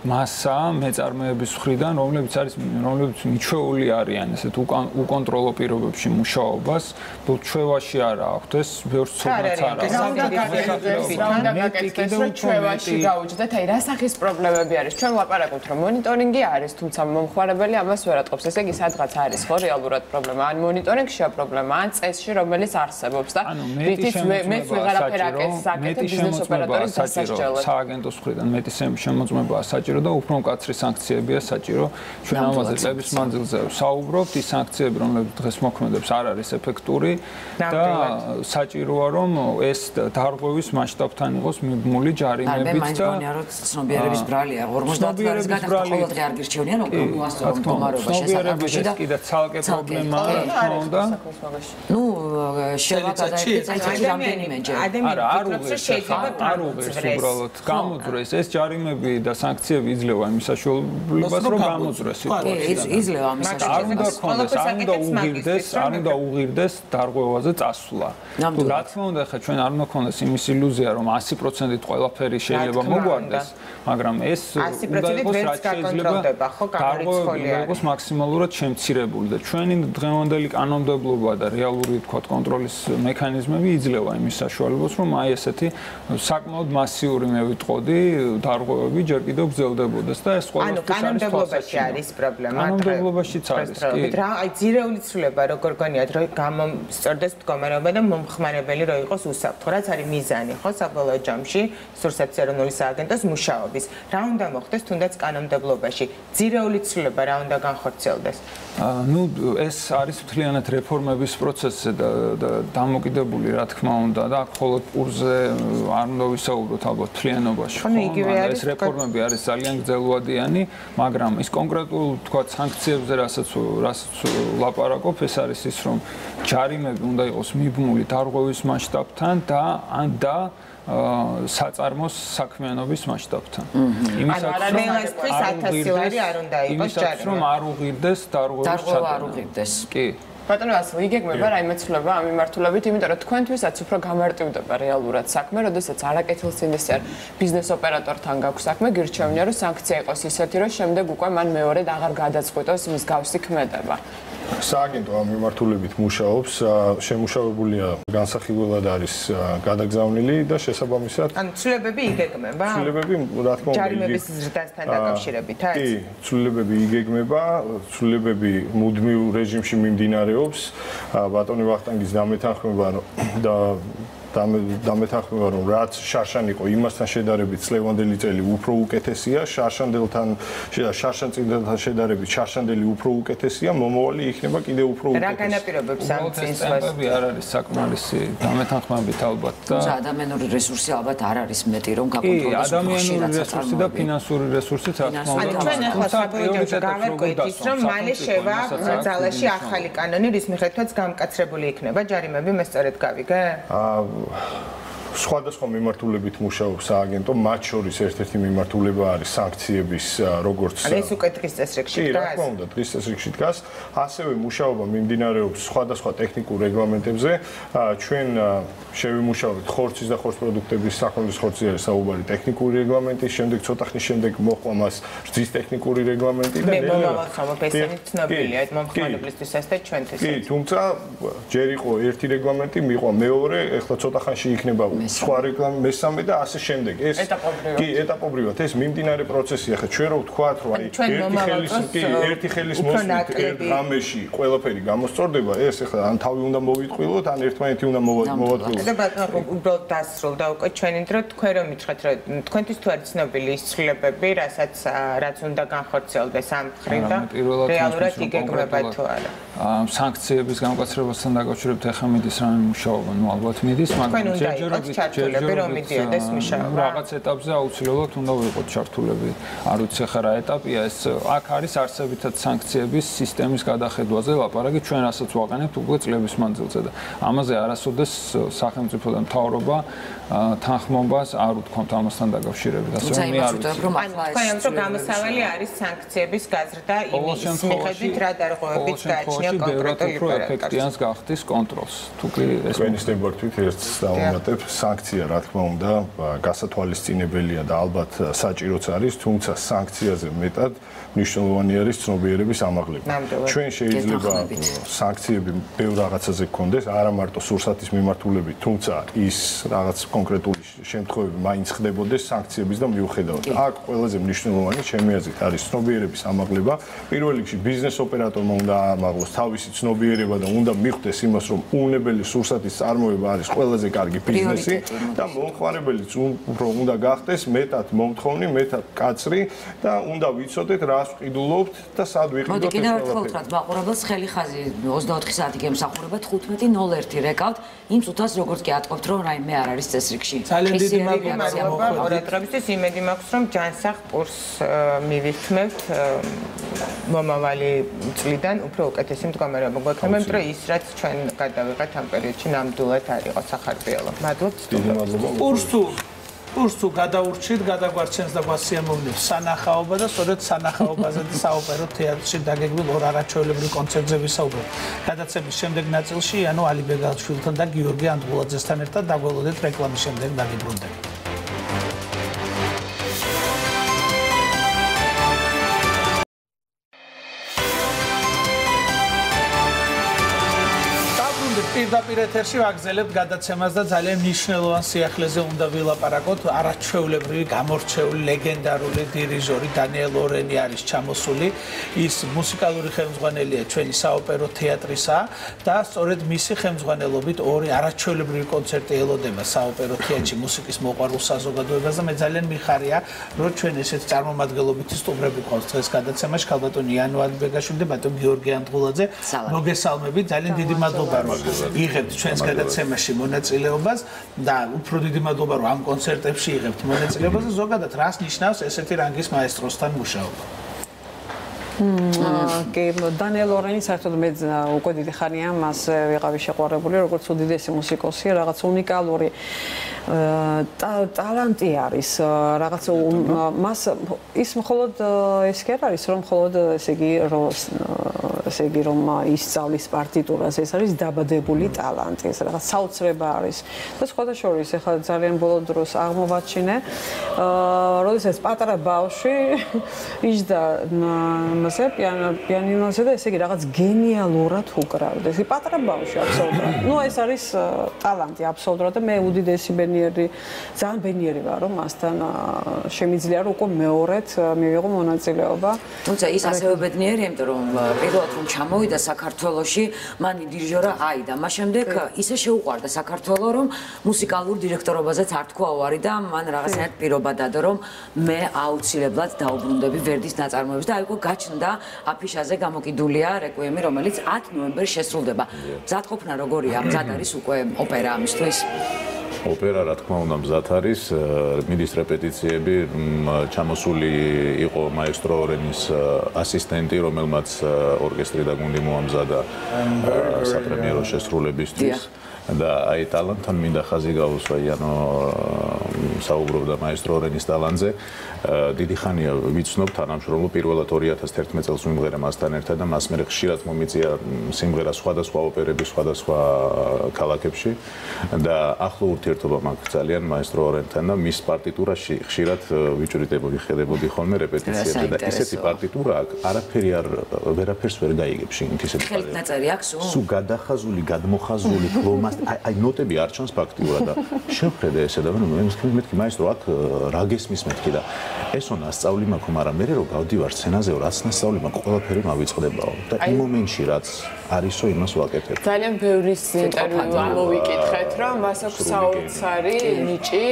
მასა მეწარმეების მხრიდან, რომლებიც მიჩვეული არიან ესეთ უკონტროლო პირობებში მუშაობას, ბულჩვევაში არ აქვთ ეს ბევრს ცოდნაც არ აქვს. ჩვევაში გაუჩნდეთ, აი რა სახის პრობლემები არის? ჩვენ ვაპარაკობთ, რომ მონიტორინგი არის, თუმცა მომხმარებელი ამას ვერ ატყობს. ესე იგი, სადღაც არის ხო რეალურად პრობლემა? ან მონიტორინგშია პრობლემა, ან წესში, რომელიც არსებობს და რითიც მეც ვეღარაფერ აკეთებს საკეთებ ბიზნეს ოპერატორის დასასჯელად. სააგენტოს მხრიდან მეტი შემოწმებაა საჭირო და უფრო მკაცრი სანქციებია საჭირო. ჩვენ ამაზე წლების მანძილზე ვსაუბრობთ, ის სანქციები, რომლებიც დღეს მოქმედებს, არ არის ეფექტური და საჭიროა, რომ ეს დარღვევის მასშტაბთან იყოს მიბმული ჯარიმებით და ცნობიერების ბრალია 50 წლის გადახდა ყოველდღე არ გირჩევნიან უასწორო მდგომარეობა შესაძლებელი და კიდე ცალკე პრობლემაა თქონდა. ნუ შევაკადაებით რამდენიმეჯერ. არა, არ უღირს უბრალოდ გამოძრეს ეს ჯარიმები და სანქციები იძლევა იმის საშუალებას, რომ გამოძრეს სიტუაცია. იძლევა ამის საშუალებას. არ უნდა უღირდეს დარღვევაზე წასვლა. თუ რა თქმა უნდა, ხა ჩვენ არ უნდა გქონდეს იმის ილუზია, რომ 100%-ით ყველაფერი შეიძლება მოგვარდეს, მაგრამ ეს უნდა იყოს რაც შეიძლება დარღვევები იყოს მაქსიმალურად შემცირებული და ჩვენი დღევანდელი კანონმდებლობა და რეალური თქვათ კონტროლის მექანიზმები იძლევა იმის საშუალებას, რომ აი ესეთი საკმაოდ მასიური მე ვიტყოდი დარღვევები ჯერ კიდევ გრძელდებოდეს და ეს ყველაფერს არის კანონმდებლობაში არის პრობლემა. კანონმდებლობაშიც არის, კი. რა, აი ძირეული ცვლილება როგორ გონიათ, რომ გამომსწორდეს მდგომარეობა და მომხმარებელი რო იყოს უსაფრთხო, რაც არის მიზანი, ხო, საბოლოო ჯამში სურსათის ეროვნული სააგენტოს მუშაობის. რა უნდა მოხდეს თუნდაც კანონმდებლობაში? ძირეული ცვლილება რა უნდა განხორციელდეს? ნუ ეს არის მთლიანად რეფორმების პროცესზე და დამოკიდებული, რა თქმა უნდა, და აქ მხოლოდ პურზე არ უნდა ვისაუბროთ ალბათ მთლიანობაში. ეს რეფორმები არის ძალიან გრძელვადიანი, მაგრამ ის კონკრეტულ თქვა სანქციებზე, რასაც ლაპარაკობ, ეს არის ის, რომ ჯარიმები უნდა იყოს მიბმული დარღვევის მასშტაბთან და საწარმოს საქმიანობის მასშტაბთან. იმისაც რომ არ უღირდეს დარღვევის ჩატარება. კი. ბატონო ასლი იგეგმება რაიმე ცვლილება ამ მიმართულებით, იმიტომ რომ თქვენთვისაც უფრო გამარტივდება რეალურად საქმე, როდესაც არაკეთილსინდისი არ ბიზნეს ოპერატორთან გაქვს საქმე, გირჩევნია რომ სანქცია იყოს ისეთი, რომ შემდეგ უკვე მან მეორედ აღარ გადაწყვიტოს მსგავსი ქმედება. სააგენტო ამ მიმართულებით მუშაობს, შემუშავებულია განსახილველად არის გადაგზავნილი და შესაბამისად ანუ ცვლილებები იგეგმება? ცვლილებები რა თქმა უნდა ჯარიმების ზრდასთან დაკავშირებით, კი, ცვლილებები იგეგმება, ცვლილებები მუდმივ რეჟიმში მიმდინარეობს, ბატონი ვახტანგის დამეთანხმება და დამეთანხმება რომ რაც შარშან იყო იმასთან შედარებით წლევანდელი წელი უფრო უკეთესია, შარშანწილთან შედარებით შარშანდელი უფრო უკეთესია, მომავალი იქნება კიდევ უფრო უკეთესი. რა განაპირობებს ამ წინსვლას? არ არის საკმარისი დამეთანხმებით ალბათ და ადამიანური რესურსი ალბათ არ არის მეტი რომ გაკონტროლდეს. ადამიანური რესურსი და ფინანსური რესურსიც რა თქმა უნდა. ჩვენ ახლა საბოლოოში გავარკვევით ის, რომ მალე შევა ძალაში ახალი კანონი, რის მიხედვითაც გამკაცრებული იქნება ჯარიმები, მე სწორედ გავიგე? სხვადასხვა მიმართულებით მუშაობს სააგენტო, მათ შორის ერთ-ერთი მიმართულება არის სანქციების როგორც ეს უკვე დღის წესრიგში დგას. რა თქმა უნდა, დღის წესრიგში დგას. ასევე მუშაობა მიმდინარეობს სხვადასხვა ტექნიკურ რეგლამენტებზე. ჩვენ შევიმუშავეთ ხორცის და ხორცის პროდუქტების საქონლის ხორცი არის საუბარი ტექნიკური რეგლამენტი, შემდეგ ცოტა ხნის შემდეგ მოყვა მას რძის ტექნიკური რეგლამენტი და მე მომავალ ესენი ცნობილია მომხმარებლისთვის და ჩვენთვის. კი, თუმცა ჯერ იყო ერთი რეგლამენტი, მიყვა მეორე, ეხლა ცოტა ხანში იქნება სხვა რეგლამენტი, მესამე და ასე შემდეგ. ეს კი, ეტაპობრივად ეს მიმდინარე პროცესია. ხა ჩვენ რო ვთქვათ, რომ აი ერთი ხელის მოსვლით ერთ ღამეში ყველაფერი გამოსწორდება, ეს ეხლა ან თავი უნდა მოვიტყვილოთ, ან ერთმანეთი უნდა მოვატყვილოთ. და ბატონო, უბრალოდ დასრულდა უკვე ჩვენი დრო, თქვენ რომ მითხრათ, რომ თქვენთვის თუ არის ცნობილი ის ცვლილებები, რაც უნდა განხორციელდეს ამ მხრივ და რეალურად იგეგმება თუ არა. სანქციების განკაცრებასთან დაკავშირებით ახლა მიდის რამე მუშაობა, ნუ ალბათ მიდის, მაგრამ ჯერჯერობით რომ მიდიოდეს მუშაობა. რაღაც ეტაპზე აუცილებლად უნდა ვიყოთ ჩართულები. არ ვიცი ხა რა ეტაპია ეს. აქ არის არსებითად სანქციების სისტემის გადახედვაზე ლაპარაკი, ჩვენ რასაც ვაყენებთ უკვე წლების მანძილზე და ამაზე არასოდეს სახელმწიფო და მთავრობა თანხმობას არ უთქვამთ ამასთან დაკავშირებით. ასე რომ მე არ ვიცი. თქვენ რომ გამოსავალი არის სანქციების გაზრდა იმის მიხედვით რა დარღვევებით გააჩნია კონკრეტული ეფექტიანს გახდის კონტროლს. თუ კი ეს მინისტრებართვით ერთს დავამატებ, სანქცია რა თქმა უნდა გასათვალისწინებელია და ალბათ საჭიროც არის, თუმცა სანქციაზე მეტად მნიშვნელოვანი არის ცნობიერების ამაღლება. ჩვენ შეიძლება სანქციები ბევრ რაღაცაზე გქონდეს, არა მარტო სურსათის მიმართულებით, თუმცა ის რაღაც კონკრეტული შემთხვევები მაინც ხდებოდეს სანქციების და მიუხედავად. აქ ყველაზე მნიშვნელოვანი ჩემი აზრით არის ცნობიერების ამაღლება. პირველ რიგში ბიზნეს ოპერატორმა უნდა აამაღლოს თავისი ცნობიერება და უნდა მიხვდეს იმას, რომ უნებელი სურსათის წარმოება არის ყველაზე კარგი ბიზნესი და მომხმარებელიც უნდა გახდეს მეტად მომთხოვნი, მეტად კაცრი და უნდა ვიცოდეთ რას ვყიდულობთ და სად ვიყიდოთ. მოდი კიდევ ერთხელ ვთქვათ მაყურებელს, ხელი ხაზი 24 საათი გემსახურება 15:01 რეკავთ. იმ წუთას როგორც კი ატყობთ, რომ რაიმე არ არის წესრიგში. ძალიან დიდი მადლობა ყურადღებისთვის. იმედი მაქვს, რომ ჯანსაღ პურს მივიხმევთ მომავალი წლიდან უფრო უკეთესი მდგომარეობა გვექნება, იმიტომ რომ ის რაც ჩვენ გადავიღეთ ამ პერიოდში ნამდვილად არ იყო სახარბიელო. მადლობთ. პურს თუ გადაურჩით, გადაგვარჩენს და გვასიამოვნებს სანახაობა და სწორედ სანახაობაზე და საოპერო თეატრში დაგეგმილ ორ არაჩვეულებრივ კონცერტზე ვისაუბრებ. გადაცემის შემდეგ ნაწილში ანუ ალი ბეგალაშვილთან და გიორგი ანდღულაძესთან ერთად დაგველოდეთ რეკლამის შემდეგ დაგიბრუნდებით. პირდაპირ ეთერში ვაგზელებთ გადაცემას და ძალიან მნიშვნელოვან სიახლეზე უნდა ვილაპარაკოთ. არაჩვეულებრივი, გამორჩეული, ლეგენდარული დირიჟორი დანიელ ორენი არის ჩამოსული. ის მუსიკალური ხელმძღვანელია ჩვენი საოპერო თეატრისა და სწორედ მისი ხელმძღვანელობით ორი არაჩვეულებრივი კონცერტი ელოდება საოპერო თეატრში მუსიკის მოყვარულ საზოგადოებას და მე ძალიან მიხარია, რომ ჩვენ ესეთ წარმომადგენლობითი სტუმრები გვყავს დღეს გადაცემაში. ქალბატონი იანუარი ბეგაშვილი და ბატონ გიორგი ანდღულაძე. მოგესალმებით, ძალიან დიდი მადლობა რომ იღებთ ჩვენს გადაცემაში მონაწილეობას და უფრო დიდი მადლობა რომ ამ კონცერტებში იღებთ მონაწილეობას და ზოგადად რას ნიშნავს ესეთი რანგის მაესტროსთან მუშაობა? კი, დანიელ ორენი საერთოდ მე უკვე დიდი ხანია მას ვიყავი შეყვარებული, როგორც უდიდესი მუსიკოსი, რაღაც უნიკალური ტალანტი არის, რაღაც მას ის მხოლოდ ეს კი არ არის, რომ მხოლოდ ესე იგი რომ ისწავლის პარტიტურას, ეს არის დაბადებული ტალანტი, ეს რაღაც საოცრება არის. და სხვათა შორის ახლა ძალიან ბოლო დროს აღმოვაჩინე, როდესაც პატარა ბავშვი იჯდა პიანინოზე და ესე იგი რაღაც გენიალურად უკრავდა. ეს პატარა ბავშვი აბსოლუტურად. ნუ ეს არის ტალანტი აბსოლუტურად და მე უდიდესი ბედნიერი, ძალიან ბედნიერი ვარ, რომ მასთან შემიძლია რომ უკვე მეორედ მივიღო მონაწილეობა. თუმცა ის ასევე ბედნიერია, იმიტომ რომ პირველად რომ ჩამოვიდა საქართველოში, მან დირიჟორა აიდა. მას შემდეგ ისე შეუყვარდა საქართველო, რომ მუსიკალურ დირექტორობაზეც არ თქვა უარი და მან რაღაცნაირად პირობა დადო, რომ მე აუცილებლად დაუბრუნდები ვერდის ნაწარმოებს და აი უკვე გაჩნდა აფიშაზე გამოკიდულია რეკვიემი, რომელიც 10 ნოემბერს შესრულდება. მზადყოფნა როგორია? მზად არის უკვე ოპერა ამისთვის? ოპერა რა თქმა უნდა მზად არის, მიდის რეპეტიციები, ჩამოსული იყო მაესტრო ორენის ასისტენტი, რომელმაც ორკესტრი და გუნდი მოამზადა საპრემიერო შესრულებისთვის. და აი ტალანტთან მინდა ხაზი გაუსვა იანო საუბრობდა მაესტრო ორენის ტალანტზე დიდი ხანია ვიცნობ თანამშრომლობ პირველად 2011 წელს ვიმღერა მასთან ერთად და მას მერე ხშირად მომიწია სიმღერა სხვადასხვა ოპერების სხვადასხვა ქალაქებში და ახლო ურთიერთობა მაქვს ძალიან მაესტრო ორენთან და მის პარტიტურაში ხშირად ვიჭრიდებოდი ხედებოდი ხოლმე რეპეტიციებზე და ისეთი პარტიტურა აქვს არაფერი ვერაფერს ვერ გაიგებ შიგნით ისეთი ხელით ნაწერი აქვს სულ გადახაზული გადმოხაზული ფლომას აი ნოტები არ ჩანს ფაქტიურად და შევხედე ესე და მეთქი მაესტრო აქ რა გესმის მეთქი და ესო ნასწავლი მაქვს მაგრამ მე რო გავდივარ სცენაზე რაც ნასწავლი მაქვს ყველაფერი მავიწყდებაო და იმ მომენტში რაც არისო იმას ვაკეთებ ძალიან ბევრი ინტერვიუ ამოვიკითხეთ რომ მას აქვს საოცარი ნიჭი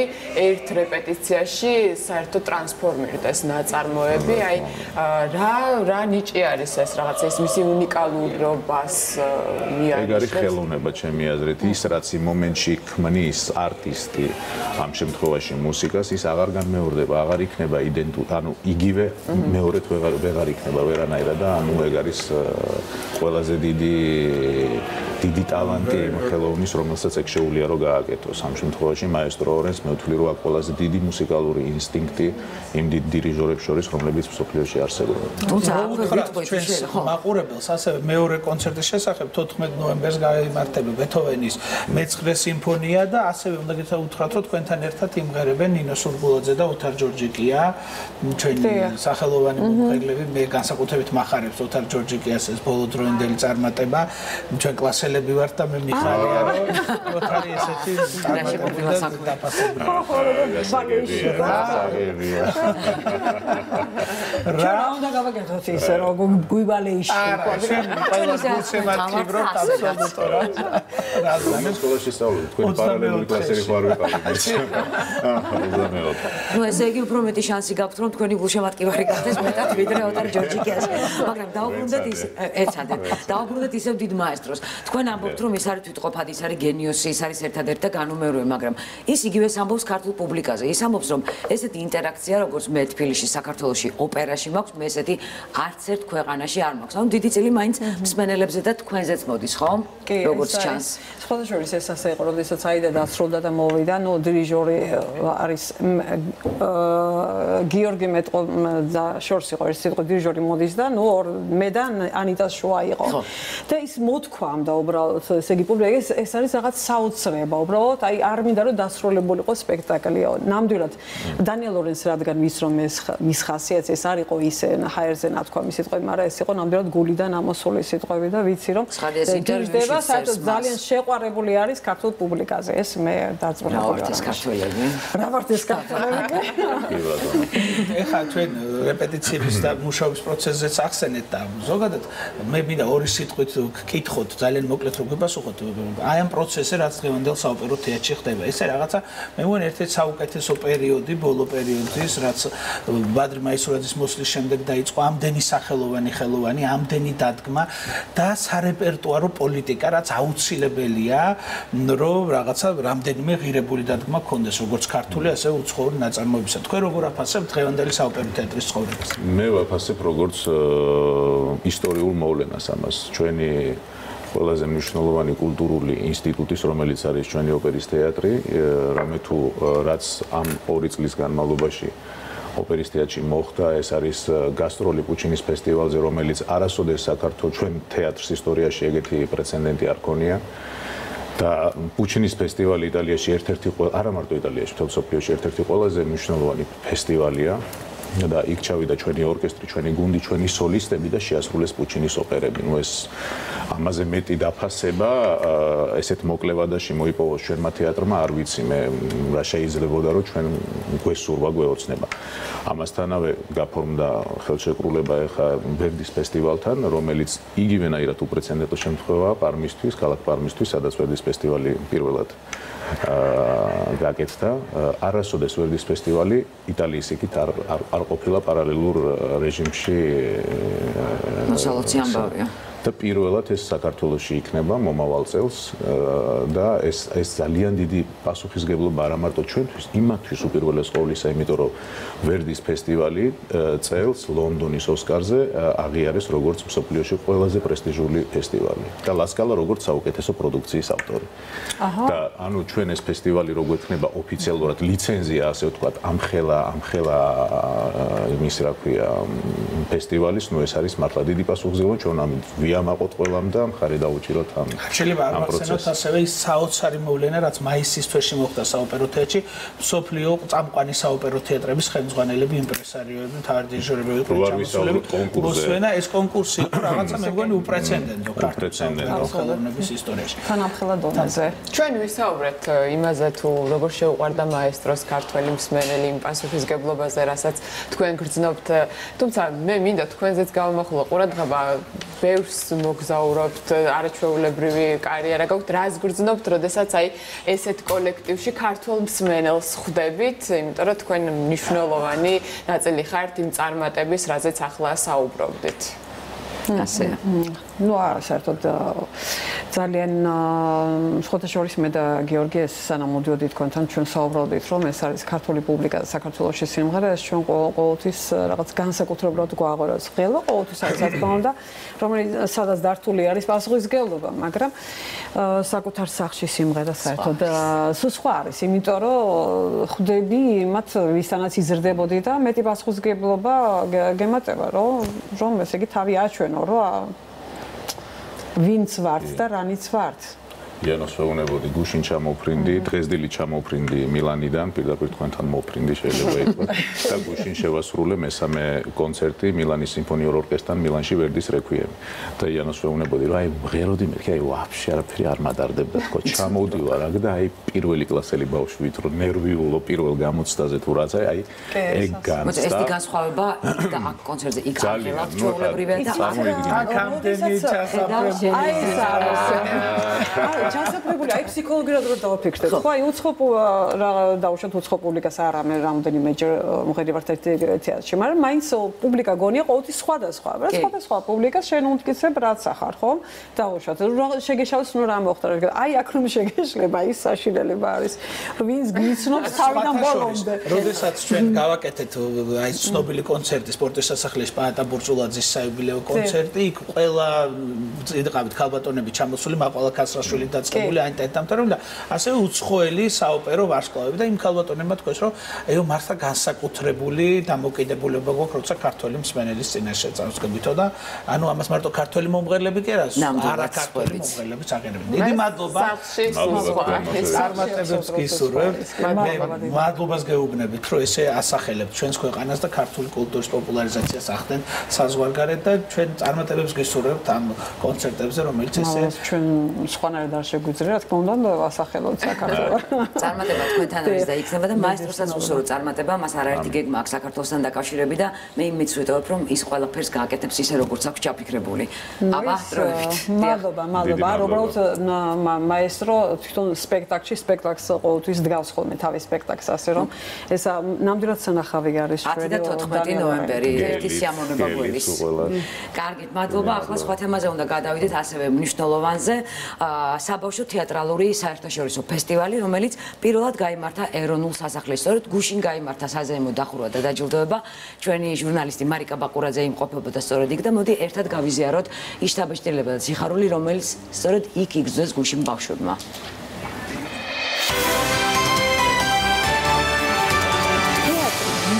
ერთ რეპეტიციაში საერთოდ ტრანსფორმირდეს ნაწარმოები აი რა ნიჭი არის ეს რაღაცა ეს მისი უნიკალურობას მიანიშნებს ეგ არის ხელოვნება ჩემი აზრით ის რაც იმ მომენტში ქმნის არტისტი ამ შემთხვევაში მუსიკას ის აღარ განმეორდება აღარ იქნება იდენტური ანუ იგივე მეორედ ვეღარ იქნება ვერანაირად და ანუ ეგ არის ყველაზე დიდი ტალანტი იმ ხელოვნის რომელსაც ეგ შეუძლია რომ გააკეთოს ამ შემთხვევაში მაესტრო ორენს მე ვთვლი რომ აქ ყველაზე დიდი მუსიკალური ინსტინქტი იმ დიდ დირიჟორებს შორის რომლებიც მსოფლიოში არსებობენ თუმცა ჩვენს მაყურებელს ასევე მეორე კონცერტის შესახებ 14 ნოემბერს გაიმართება ბეთჰოვენის მე-9 სიმფონია და ასევე უნდა გითხრათ რომ თქვენთან ერთად იმღერებენ ნინო სურგულაძე და ოთარ ჯორჯიკია ჩვენი სახელოვანი მომღერლები მე განსაკუთრებით მახარებს ოთარ ჯორჯიკიას ეს ბოლოდროინდელი წარმატება ჩვენ კლასელები ვართ და მე მიხარია რომ ოთარი ესეთი წარმატებულა დაფასებული რა უნდა გავაკეთოთ ისე რომ გვიბალეიში მე სკოლაში სწავლობ თქვენ პარალელური კლასები ხარ ვიყავით ну ესე იგი უფრო მეტი შანსი გაქვთ რომ თქვენი გულშემატკივარი გახდეს მეტად ვიდრე ოთარ ჯორჯიკიას მაგრამ დაუბრუნდეთ ის ერთადერთ დაუბრუნდეთ ისევ დიდ მაესტროს თქვენ ამბობთ რომ ის არის თვითყოფად ის არის გენიოსი ის არის ერთადერთი და განუმეორებელი მაგრამ ის იგივეს ამბობს ქართულ პუბლიკაზე ის ამბობს რომ ესეთი ინტერაქცია როგორც მე თბილისში საქართველოში ოპერაში მაქვს მე ესეთი არც ერთ ქვეყანაში არ მაქვს ანუ დიდი წილი მაინც მსმენელებზე და თქვენზეც მოდის ხო როგორც ჩანს სხვადასხვა ეს ასე იყო როდესაც აიდა დასრულდა და მოვიდა ნუ დირიჟორი არის გიორგი მეტყო და შორს იყო ეს სიტყვა დირიჟორი მოდის და ნუ მე და ანიტას შუა იყო და ის მოთქვამდა უბრალოდ ესე იგი პუბლიკას ეს არის რაღაც საოცრება უბრალოდ აი არ მინდა რომ დასრულებულიყო სპექტაკლი ნამდვილად დანიელ ლორენს რადგან ვის რომ მის ხასიათს ეს არ იყო ისე ჰაერზე ნათქვამი სიტყვები მაგრამ ეს იყო ნამდვილად გულიდან ამოსული სიტყვები და ვიცი რომ ინტერვიუში საერთოდ ძალიან შეყვარებული არის ქართულ პუბლიკაზე ეს მე დარწმუნებული ვარ რა ქართველები რა ვართ ეს ქართველები ეხლა ჩვენ რეპეტიციების და მუშაობის პროცესზეც ახსენეთ და ზოგადად მე მინდა ორი სიტყვით გკითხოთ ძალიან მოკლედ რომ გვიპასუხოთ აი ამ პროცესზე რაც დღევანდელ საოპერო თეატრში ხდება ესე რაღაცა მე მგონი ერთ-ერთი საუკეთესო პერიოდი ბოლო პერიოდის რაც ბადრი მაისურაძის მოსვლის შემდეგ დაიწყო ამდენი სახელოვანი ამდენი დადგმა და სარეპერტუარო პოლიტიკა რაც აუცილებელია რომ რაღაცა რამდენიმე ღირებული დადგმა გქონდეს როგორც ქართული ასევე უცხოური ნაწარმოებისა თქვენ როგორ აფასებთ დღევანდელი საოპერო თეატრის ცხოვრებას მე ვაფასებ როგორც ისტორიულ მოვლენას ამას ჩვენი ყველაზე მნიშვნელოვანი კულტურული ინსტიტუტის რომელიც არის ჩვენი ოპერის თეატრი რამე თუ რაც ამ 2 წლის განმავლობაში ოპერის თეატრში მოხდა ეს არის გასტროლი პუჩინის ფესტივალზე რომელიც არასოდეს საქართველოს ჩვენ თეატრს ისტორიაში ეგეთი პრეცედენტი არ ქონია და პუჩინის ფესტივალი იტალიაში ერთ-ერთი არა მარტო იტალიაში მთელ მსოფლიოში ერთ-ერთი ყველაზე მნიშვნელოვანი ფესტივალია და იქ ჩავიდა ჩვენი ორკესტრი, ჩვენი გუნდი, ჩვენი სოლისტები და შეასრულეს პუჩინის ოპერები. ნუ ეს ამაზე მეტი დაფასება ესეთ მოკლევადაში მოიპოვოს ჩვენმა თეატრმა, არ ვიცი მე რა შეიძლებოდა რომ ჩვენ გვესურვა, გვეოცნება. ამასთანავე გაფორმდა ხელშეკრულება ეხა ვერდის ფესტივალთან, რომელიც იგივენაირად უპრეცედენტო შემთხვევაა პარმისთვის, ქალაქ პარმისთვის, სადაც ვერდის ფესტივალი პირველად გაკეთდა. არასოდეს ვერდის ფესტივალი იტალიის იქით არ ყოფილა პარალელურ რეჟიმში. მოსალოცი ამბავია. და პირველად ეს საქართველოში იქნება მომავალ წელს და ეს ძალიან დიდი პასუხისგებლობა არა მარტო ჩვენთვის, იმათთვის უპირველეს ყოვლისა, იმიტომ რომ ვერდის ფესტივალი წელს ლონდონის ოსკარზე აღიარეს როგორც მსოფლიოში ყველაზე პრესტიჟული ფესტივალი და ლასკალა როგორც საუკეთესო პროდუქციის ავტორი. და ანუ ჩვენ ეს ფესტივალი რო გვექნება ოფიციალურად ლიცენზია, ასე ვთქვათ, ამხელა იმის რა ქვია ფესტივალის, ნუ ეს არის მართლა დიდი პასუხისმგებლობა ჩვენ ამით ვიამაყოთ ყველამ და მხარი დაუჭიროთ ამ შეიძლება არ მახსენოთ ასევე ის საოცარი მოვლენა, რაც მაისის თვეში მოხდა საოპერო თეატრში, მსოფლიო წამყვანი საოპერო თეატრების ხელმძღვანელები, იმპრესარიოები, მთავარდირიჟორები იყვნენ ჩამოსულები კონკურსზე. ეს კონკურსი იყო რაღაცა მე მგონი უპრეცედენტო ქართულ ხელოვნების ისტორიაში. თანამხელა დონეზე. ჩვენ ვისაუბრეთ იმაზე თუ როგორ შეუყვარდა მაესტროს ქართველი მსმენელი იმ პასუხისგებლობაზე, რასაც თქვენ გრძნობთ, თუმცა მე მინდა თქვენზეც გავამახვილო ყურადღება, ბევრს მოგზაურობთ, არაჩვეულებრივი კარიერა გაქვთ, რას გრძნობთ, როდესაც აი ესეთ კოლექტივში ქართულ მსმენელს ხვდებით, იმიტომ რომ თქვენ მნიშვნელოვანი ნაწილი ხართ იმ წარმატების, რაზეც ახლა საუბრობდით. ასე. ну არა, საერთოდ ძალიან სხვათა შორის მე და გიორგი ეს სანამ მოდიოდი თქვენთან ჩვენ საუბრობდით რომ ეს არის ქართული პუბლიკა საქართველოში სიმღერა ეს ჩვენ ყოველთვის რაღაც განსაკუთრებულად გვაღვარებს ყველა ყოველთვის არის რა თქმა უნდა რომელიც სადაც დართული არის პასუხისმგებლობა მაგრამ საკუთარ სახში სიმღერა საერთოდ სულ სხვა არის იმიტომ რომ ხვდები მათ ვისთანაც იზრდებოდი და მეტი პასუხისმგებლობა გემატება რომ ესე იგი თავი აჩვენო რომ ვინც ვართ და რანიც ვართ. იანოს ვეუბნებოდი, გუშინ ჩამოფრინდი, დღესდილი ჩამოფრინდი მილანიდან, პირდაპირ თქვენთან მოფრინდი შეიძლება ითქვას. და გუშინ შევასრულე მესამე კონცერტი მილანის სიმფონიურ ორკესტრთან მილანში ვერდის რეკვიემი. და იანოს ვეუბნებოდი, რომ აი მღეროდი მეთქი, აი ვაფშე არაფერი არ მადარდებდა თქო, ჩამოვდივარ აქ და აი პირველი კლასელი ბავშვი ვით რომ ნერვიულო პირველ გამოცდაზე თუ რაც აი ეგ განცდა. ეს განსხვავება იქ და აქ კონცერტზე იქ აღება ჩვეულებრივია და აკამდენი ჩასაფრებული. აი ეს არის ჩასაფრებული, აი ფსიქოლოგიურად რო დავაფიქრდეთ. ხო, აი უცხო დაუშვათ უცხო პუბლიკას არ ამე რამდენიმეჯერ მღერი ვართ ერთი თეატრში, მაგრამ მაინც პუბლიკა გონია ყოველთვის სხვადასხვა. რა სხვადასხვა პუბლიკას შენ უმტკიცებ რაც ახარ, ხო? დაუშვათ, შეგეშალოს ნუ რა მოხდა. აი აქ რომ შეგეშლება, ის საშინელება არის. ვინც გიცნობს თავიდან ბოლომდე. როდესაც ჩვენ გავაკეთეთ აი ცნობილი კონცერტი სპორტის სასახლეში პაატა ბურჭულაძის საიუბილეო კონცერტი, იქ ყველა წინყავით ქალბატონები ჩამოსული, მაყვალა ქასრაშვილი დაწყებული აინტერესებდა და ასევე უცხოელი საოპერო ვარსკვლავები და იმ ქალბატონებმა თქვეს რომ ეო მართლა განსაკუთრებული დამოკიდებულება გვაქვს როცა ქართველი მსმენელის წინაშე წავსგებითო და ანუ ამას მარტო ქართველი მომღერლები კი არა არა ქართველი მომღერლებიც აღიარებენ. დიდი მადლობა. წარმატებებს გისურვებთ. მე მადლობას გეუბნებით რომ ესე ასახელებთ ჩვენს ქვეყანას და ქართული კულტურის პოპულარიზაციას ახდენთ საზღვარგარეთ და ჩვენ წარმატებებს გისურვებთ ამ კონცერტებზე რომელიც ესე ჩვენ სხვანაირად არ შეგვიძლია რა თქმა უნდა ასახელოთ საქართველოს. წარმატება თქვენთან არის და იქნება და მაესტროსაც უსურო წარმატება, მას არაერთი გეგმა აქვს საქართველოსთან დაკავშირებით და მე იმედს ვიტოვებ რომ ის ყველაფერს გააკეთებს ისე როგორც აქვს ჩაფიქრებული. აბა, დროებით. მადლობა. არ უბრალოდ მაესტრო თვითონ სპექტაკლს ყოველთვის დგავს ხოლმე თავის სპექტაკლს ასე რომ ეს ნამდვილად სანახავი არის ჩვენ 10 და 14 ნოემბერი ერთი სიამოვნება გველის. კარგით, მადლობა. ახლა სხვა თემაზე უნდა გადავიდეთ ასევე მნიშვნელოვანზე. საბავშვო თეატრალური საერთაშორისო ფესტივალი, რომელიც პირველად გაიმართა ეროვნულ სასახლეში. სწორედ გუშინ გაიმართა საზეიმო დახურვა და დაჯილდოება. ჩვენი ჟურნალისტი მარიკა ბაკურაძე იმყოფებოდა სწორედ იქ და მოდი ერთად გავიზიაროთ ის შთაბეჭდილება და სიხარული, რომელიც სწორედ იქ იგრძნოს გუშინ ბავშვებმა.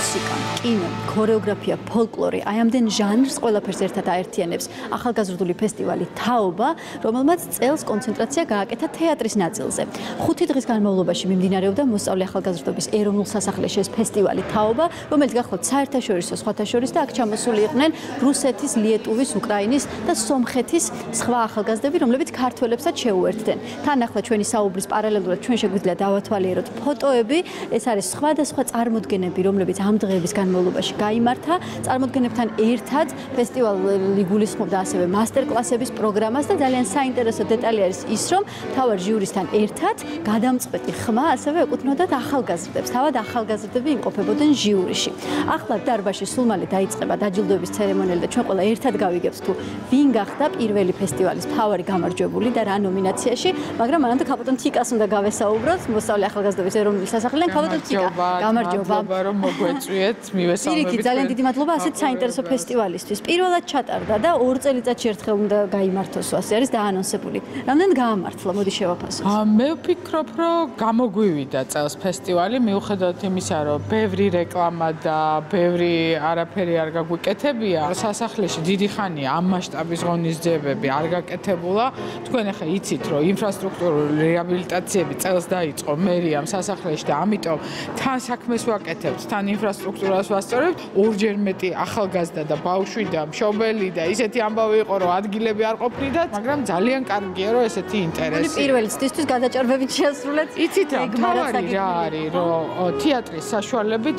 მუსიკა, კინო, ქორეოგრაფია, ფოლკლორი, აი ამდენ ჟანრს ყველაფერს ერთად აერთიანებს ახალგაზრდული ფესტივალი თაობა, რომელმაც წელს კონცენტრაცია გააკეთა თეატრის ნაწილზე. 5 დღის განმავლობაში მიმდინარეობდა მოსწავლე ახალგაზრდობის ეროვნულ სასახლეში ეს ფესტივალი თაობა, რომელიც გახლავთ საერთაშორისო სხვათა შორის და აქ ჩამოსული იყვნენ რუსეთის, ლიეტუვის, უკრაინის და სომხეთის სხვა ახალგაზრდები, რომლებიც ქართველებსაც შეუერთდნენ. თან ახლა ჩვენი საუბრის პარალელურად ჩვენ შეგვიძლია დავათვალიეროთ ფოტოები, ეს არის სხვადასხვა წარმოდგენები, რომლებიც ამ დღეების განმავლობაში გაიმართა. წარმოდგენებთან ერთად ფესტივალი გულისხმობდა ასევე მასტერკლასების პროგრამას და ძალიან საინტერესო დეტალი არის ის, რომ თავად ჟიურისთან ერთად გადამწყვეტი ხმა ასევე ეკუთვნოდათ ახალგაზრდებს. თავად ახალგაზრდები იმყოფებოდნენ ჟიურიში. ახლა დარბაზში სულ მალე დაიწყება დაჯილდოების ცერემონიალი და ჩვენ ყველა ერთად გავიგებთ თუ ვინ გახდა პირველი ფესტივალის მთავარი გამარჯვებული და რა ნომინაციაში, მაგრამ მანამდე ქალბატონ თიკას უნდა გავესაუბროთ, მოსწავლე ახალგაზრდობის ეროვნული სასახლიდან. ქალბატონ თიკა, გამარჯობა. მადლობა რომ მოგვეწვიეთ, მივესალმებით. პირიქით, ძალიან დიდი მადლობა ასეთ საინტერესო ფესტივალისთვის. პირველად ჩატარდა და 2 წელიწადში ერთხელ უნდა გაიმართოს, ასე არის დაანონსებული. რამდენ გაამართლა, მოდი შევაფასოთ. მე ვფიქრობ, რომ გამოგვივიდა წელს ფესტივალი, მიუხედავად იმისა, რომ ბევრი რეკლამა და ბევრი არაფერი არ გაგვიკეთებია. სასახლეში დიდი ხანია ამ მასშტაბის ღონისძიებები არ გაკეთებულა. თქვენ ახლა იცით, რომ ინფრასტრუქტურული რეაბილიტაციები წელს დაიწყო მერიამ სასახლეში და ამიტომ თან საქმეს ვაკეთებთ, თან ინფრასტრუქტურას ვასწორებთ. ორჯერ მეტი ახალგაზრდა და ბავშვი და მშობელი და ისეთი ამბავი იყო, რომ ადგილები არ ყოფნიდათ, მაგრამ ძალიან კარგია, რომ ესეთი ინტერესი. პირველი ცდისთვის გადაჭარბებით შეასრულეთ. იცით რა, თავარი რა არის, რომ თეატრის საშუალებით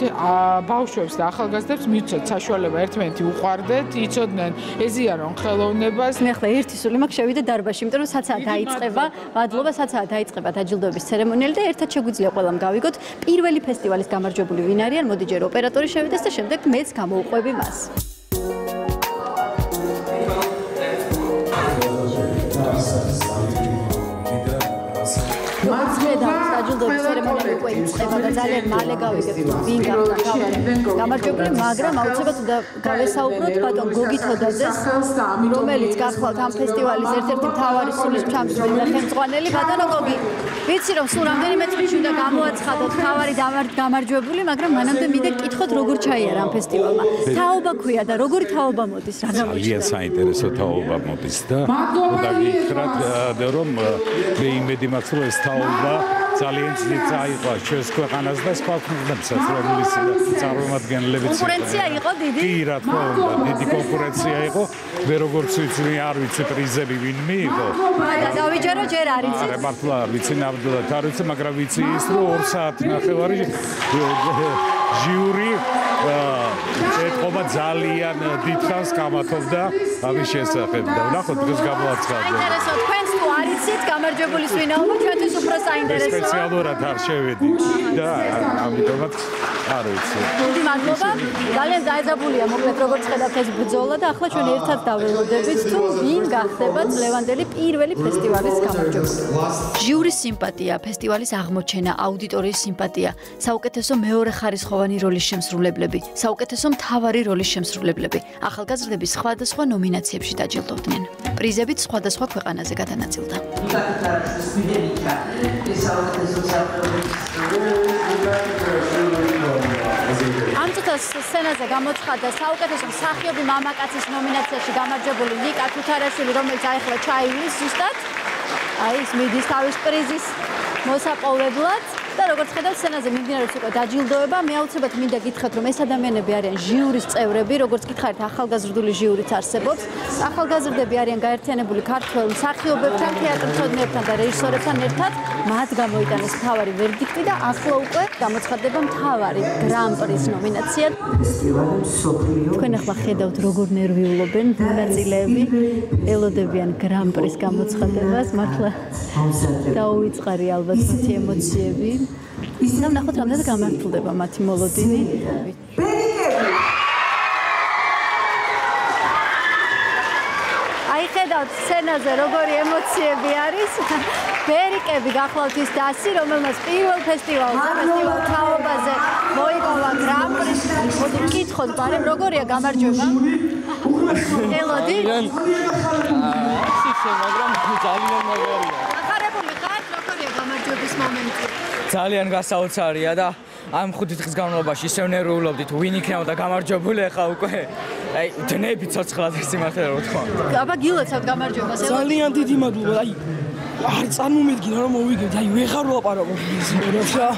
ბავშვებს და ახალგაზრდებს მიცეთ საშუალება ერთმანეთი უყვარდეთ, იცოდნენ ეზიარონ ხელოვნებას. მე ახლა ერთი სული მაქვს შევიდე დარბაზში, იმიტომ რომ საცაა დაიწყება, მადლობა, საცაა დაიწყება დაჯილდოების ცერემონიალი და ერთად შეგვიძლია ყველამ გავიგოთ პირველი ფესტივალის გამარჯვებული ვინ არიან. მოდი ჯერ ოპერატორი შევიდეს და შემდეგ მეც გამოვყვები მას. დაჯილდოების ცერემონიალი უკვე იწყება და ძალიან მალე გავიგებთ ვინ გახდა თავარი გამარჯვებული, მაგრამ აუცილებლად უნდა გავესაუბროთ ბატონ გოგი თოდაძეს, რომელიც გახლავთ ამ ფესტივალის ერთ-ერთი მთავარი სულისჩამდგმელი და ხელმძღვანელი. ბატონო გოგი, ვიცი რომ სულ რამდენიმე წუთში უნდა გამოაცხადოთ თავარი გამარჯვებული, მაგრამ მანამდე მინდა გკითხოთ როგორ ჩაიარა ამ ფესტივალმა. თაობა ქვია და როგორი თაობა მოდის, რა გამოჩნდა? ძალიან საინტერესო თაობა მოდის და უნდა გითხრათ რომ მე იმედი მაქვს რომ ეს თაობა ძალიან ძლიერ წაიღო ჩვენს ქვეყანას და სხვა ქვეყნებსაც, რომლის წარმომადგენლებიც კონკურენცია იყო დიდი? კი, რა თქმა უნდა, დიდი კონკურენცია იყო. მე როგორც ვიცი, არ ვიცი პრიზები ვინ მიიღო. დავიჯერო ჯერ არ იცით? არა, მართლა ვიცი ნამდვილად არ ვიცი, მაგრამ ვიცი ის, რომ 2 საათნახევარი ჟიური ეთყობა ძალიან დიდხანს გამათობდა ამის შესახებ და ვნახოთ დღეს გამოაცხადდა. საინტერესო, თქვენს თუ არ იცით გამარჯვებულის ვინაობა, ჩვენთვის უფრო საინტერესოა. სპეციალურად არ შევედი და ამიტომაც არ ვიცი. დიდი მადლობა. ძალიან დაეძაბულია მოკლედ როგორც ხედავთ ეს ბრძოლა და ახლა ჩვენ ერთად დაველოდებით თუ ვინ გახდება წლევანდელი პირველი ფესტივალის გამარჯვებული. ჟიურის სიმპათია, ფესტივალის აღმოჩენა, აუდიტორიის სიმპათია, საუკეთესო მეორე ხარისხოვანი როლის შემსრულებლები, საუკეთესო მთავარი როლის შემსრულებლები, ახალგაზრდები სხვადასხვა ნომინაციებში დაჯილდოვდნენ. პრიზებით სხვადასხვა ქვეყანაზე გადანაწილდა. ამ წუთას სცენაზე გამოცხადდა საუკეთესო მსახიობი მამაკაცის ნომინაციაში გამარჯვებული ლიკა თუთარაშვილი, რომელიც აიხლა ჩაივლის ზუსტად ის მიდის თავის პრიზის მოსაპოვებლად. და როგორც ხედავთ, სცენაზე მიმდინარეობს უკვე დაჯილდოება. მე აუცილებლად მინდა გითხრათ, რომ ეს ადამიანები არიან ჟიურის წევრები, როგორც გითხარით, ახალგაზრდული ჟიურიც არსებობს. ახალგაზრდები არიან გაერთიანებული ქართველ მსახიობებთან, თეატრმცოდნეებთან და რეჟისორებთან ერთად. მათ გამოიტანეს მთავარი ვერდიქტი და ახლა უკვე გამოცხადდება მთავარი გრან-პრის ნომინაცია. თქვენ ახლა ხედავთ, როგორ ნერვიულობენ მონაწილეები, ელოდებიან გრან-პრის გამოცხადებას. მართლა დაუვიწყარი ალბათ მათი ემოციები. და ვნახოთ რამდენად გამართლდება მათი მოლოდინი. აი ხედავთ სცენაზე როგორი ემოციები არის. ბერიკები გახლავთ ის დასი, რომელმაც პირველ ფესტივალზე, ფესტივალ თაობაზე მოიპოვა გრან-პრი. მოდი ვკითხოთ, ბარემ როგორია გამარჯვება? ელოდი? მაგრამ ძალიან მაგარია. ახარებული ხართ, როგორია გამარჯვების მომენტი? ძალიან გასაოცარია და ამ 5 დღის განმავლობაში ისევ ნერვიულობდით ვინ იქნებოდა გამარჯვებული, ახლა უკვე აი დნები ცოცხლად სიმართლე რა ვთქვა. აბა გილოცავთ გამარჯვებას. ძალიან დიდი მადლობა. აი არ წარმომედგინა რომ მოვიგებთ, აი ვეღარ ვლაპარაკობ ის პირებს რა.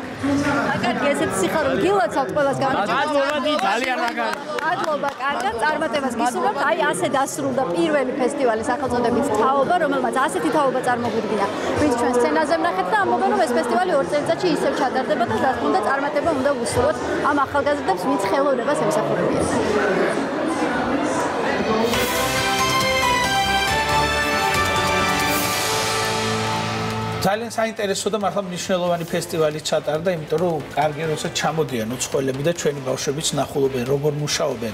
კარგი, ესეთი სიხარული გილოცავთ ყველას განაცხადი ძალიან მაგარი. მადლობა, კარგად, წარმატებას გისურვებთ. აი ასე დასრულდა პირველი ფესტივალი სახელწოდებით თაობა, რომელმაც ასეთი თაობა წარმოგვიდგინა. ვინც ჩვენ სცენაზე ვნახეთ და ამბობენ რომ ეს ფესტივალი 2 წელიწადში ისევ ჩატარდება და რა თქმა უნდა წარმატება უნდა ვუსურვოთ ამ ახალგაზრდებს, ვინც ხელოვნებას ემსახურებიან. ძალიან საინტერესო და მართლა მნიშვნელოვანი ფესტივალი ჩატარდა, იმიტომ რომ კარგი როცა ჩამოდიან უცხოელები და ჩვენი ბავშვებიც ნახულობენ, როგორ მუშაობენ.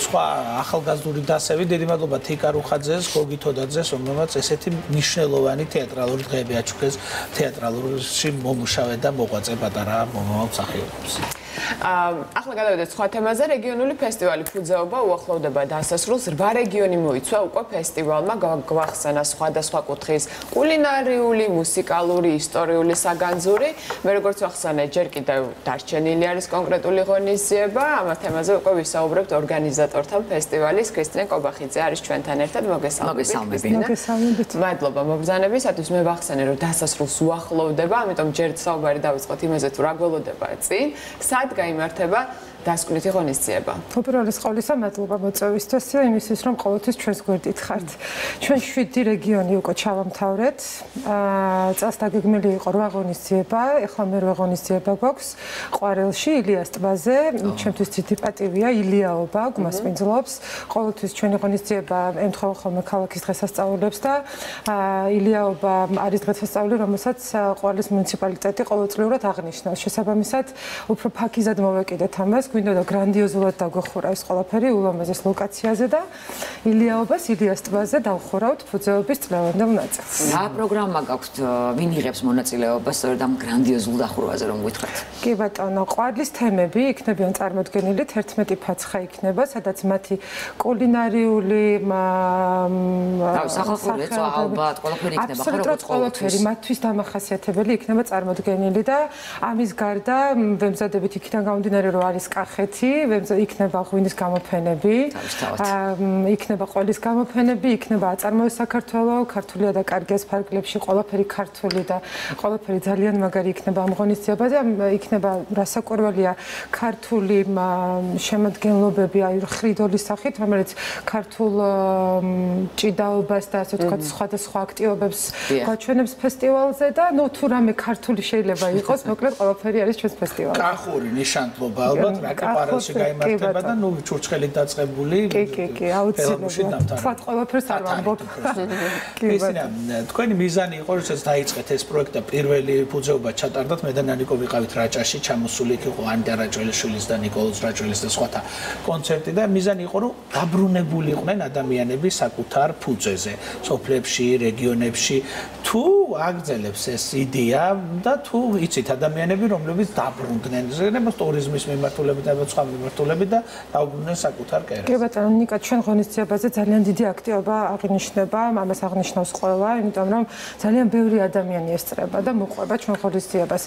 სხვა ახალგაზრდული დასები, დიდი მადლობა თიკა რუხაძეს, გოგი თოდაძეს, რომელმაც ესეთი მნიშვნელოვანი თეატრალური დღეები აჩუქეს თეატრალურში მომუშავე და მოღვაწე პატარა მომავალ მსახიობებს. ახლა გადავიდეთ სხვა თემაზე. რეგიონული ფესტივალი ფუძეობა უახლოვდება დასასრულს. 8 რეგიონი მოიცვა უკვე ფესტივალმა, გვახსენა სხვადასხვა კუთხის კულინარიული, მუსიკალური, ისტორიული საგანძური. მე როგორც ვახსენე, ჯერ კიდევ დარჩენილი არის კონკრეტული ღონისძიება. ამ თემაზე უკვე ვისაუბრებთ ორგანიზატორთან ფესტივალის. ქრისტინე კობახიძე არის ჩვენთან ერთად. მოგესალმებით. მადლობა მობრძანებისათვის. მე ვახსენე, რომ დასასრულს უახლოვდება, ამიტომ ჯერ საუბარი დავიწყოთ იმაზე, თუ რა გველოდება წინ. გაიმართება დასკვნითი ღონისძიება. უპირველეს ყოვლისა, მადლობა მოწვევისთვის, იმისთვის, რომ ყოველთვის ჩვენს გვერდით ხართ. ჩვენ 7 რეგიონი უკვე ჩავამთავრეთ. წელს დაგეგმილი იყო 8 ღონისძიება, ეხლა მე 8 ღონისძიება გვაქვს. ყვარელში, ილიას ტბაზე, ჩემთვის დიდი პატივია, ილიაობა გვასპინძლობს. ყოველთვის ჩვენი ღონისძიება ემთხვევა ხოლმე ქალაქის დღესასწაულებს და ილიაობა არის დღესასწაული, რომელსაც ყვარლის მუნიციპალიტეტი ყოველწლიურად აღნიშნავს. შესაბამისად, უფრო ფაქიზად მოვეკიდეთ ამას. გვინდა და გრანდიოზულად დაგვეხურა ეს ყველაფერი ულამაზეს ლოკაციაზე და ილიაობას, ილიას ტბაზე დავხურავთ ფუძეობის წლევანდელ ნაწილს. რა პროგრამა გაქვთ, ვინ იღებს მონაწილეობას სწორედ ამ გრანდიოზულ დახურვაზე რომ გითხრათ? კი ბატონო, ყვარლის თემები იქნებიან წარმოდგენილი 11 ფაცხა იქნება, სადაც მათი კულინარიული სახალხური ეწვა ალბათ ყველაფერი იქნება, ხო როგორც ყველაფერი მათთვის დამახასიათებელი იქნება წარმოდგენილი და ამის გარდა ვემზადებით იქიდან გამომდინარე რომ არის კახეთი, იქნება ღვინის გამოფენები, იქნება ყველის გამოფენები, იქნება აწარმოე საქართველო, ქართულია და კარგია ფარგლებში, ყველაფერი ქართული და ყველაფერი ძალიან მაგარი იქნება ამ ღონისძიებაზე, იქნება რასაკვირველია ქართული შემადგენლობები, აი ხრიდოლის სახით, რომელიც ქართულ ჭიდაობას და ასე ვთქვათ სხვადასხვა აქტივობებს გაჩვენებს ფესტივალზე და ნუ თუ რამე ქართული შეიძლება იყოს, მოკლედ ყველაფერი არის ჩვენს ფესტივალზე. კახური ნიშანდობა ალბათ რაკეპარელში გაიმართება და ნუ ჩურჩხელი დაწყებული კი აუცილებლად თქვათ ყველაფერს არ ვამბობ ისინა თქვენი მიზანი იყო როდესაც დაიწყეთ ეს პროექტი და პირველი ფუძეობა ჩატარდათ მე და ნანიკო ვიყავით რაჭაში ჩამოსული იქ იყო ანდა რაჭველიშვილის და ნიკოლოზ რაჭველის და სხვათა კონცერტი და მიზანი იყო რომ დაბრუნებული იყვნენ ადამიანები საკუთარ ფუძეზე სოფლებში რეგიონებში თუ აგრძელებს ეს იდეა და თუ იცით ადამიანები რომლებიც დაბრუნდნენ ზოგადად ტურიზმის მიმართულებით და სხვა მიმართულებით და დაუბრუნდნენ საკუთარ კერებს. კი ბატონო, ნიკა ჩვენ ღონისძიებაზე ძალიან დიდი აქტივობა აღინიშნება, ამას აღნიშნავს ყველა, იმიტომ რომ ძალიან ბევრი ადამიანი ესწრება და მოყვება ჩვენ ღონისძიებას.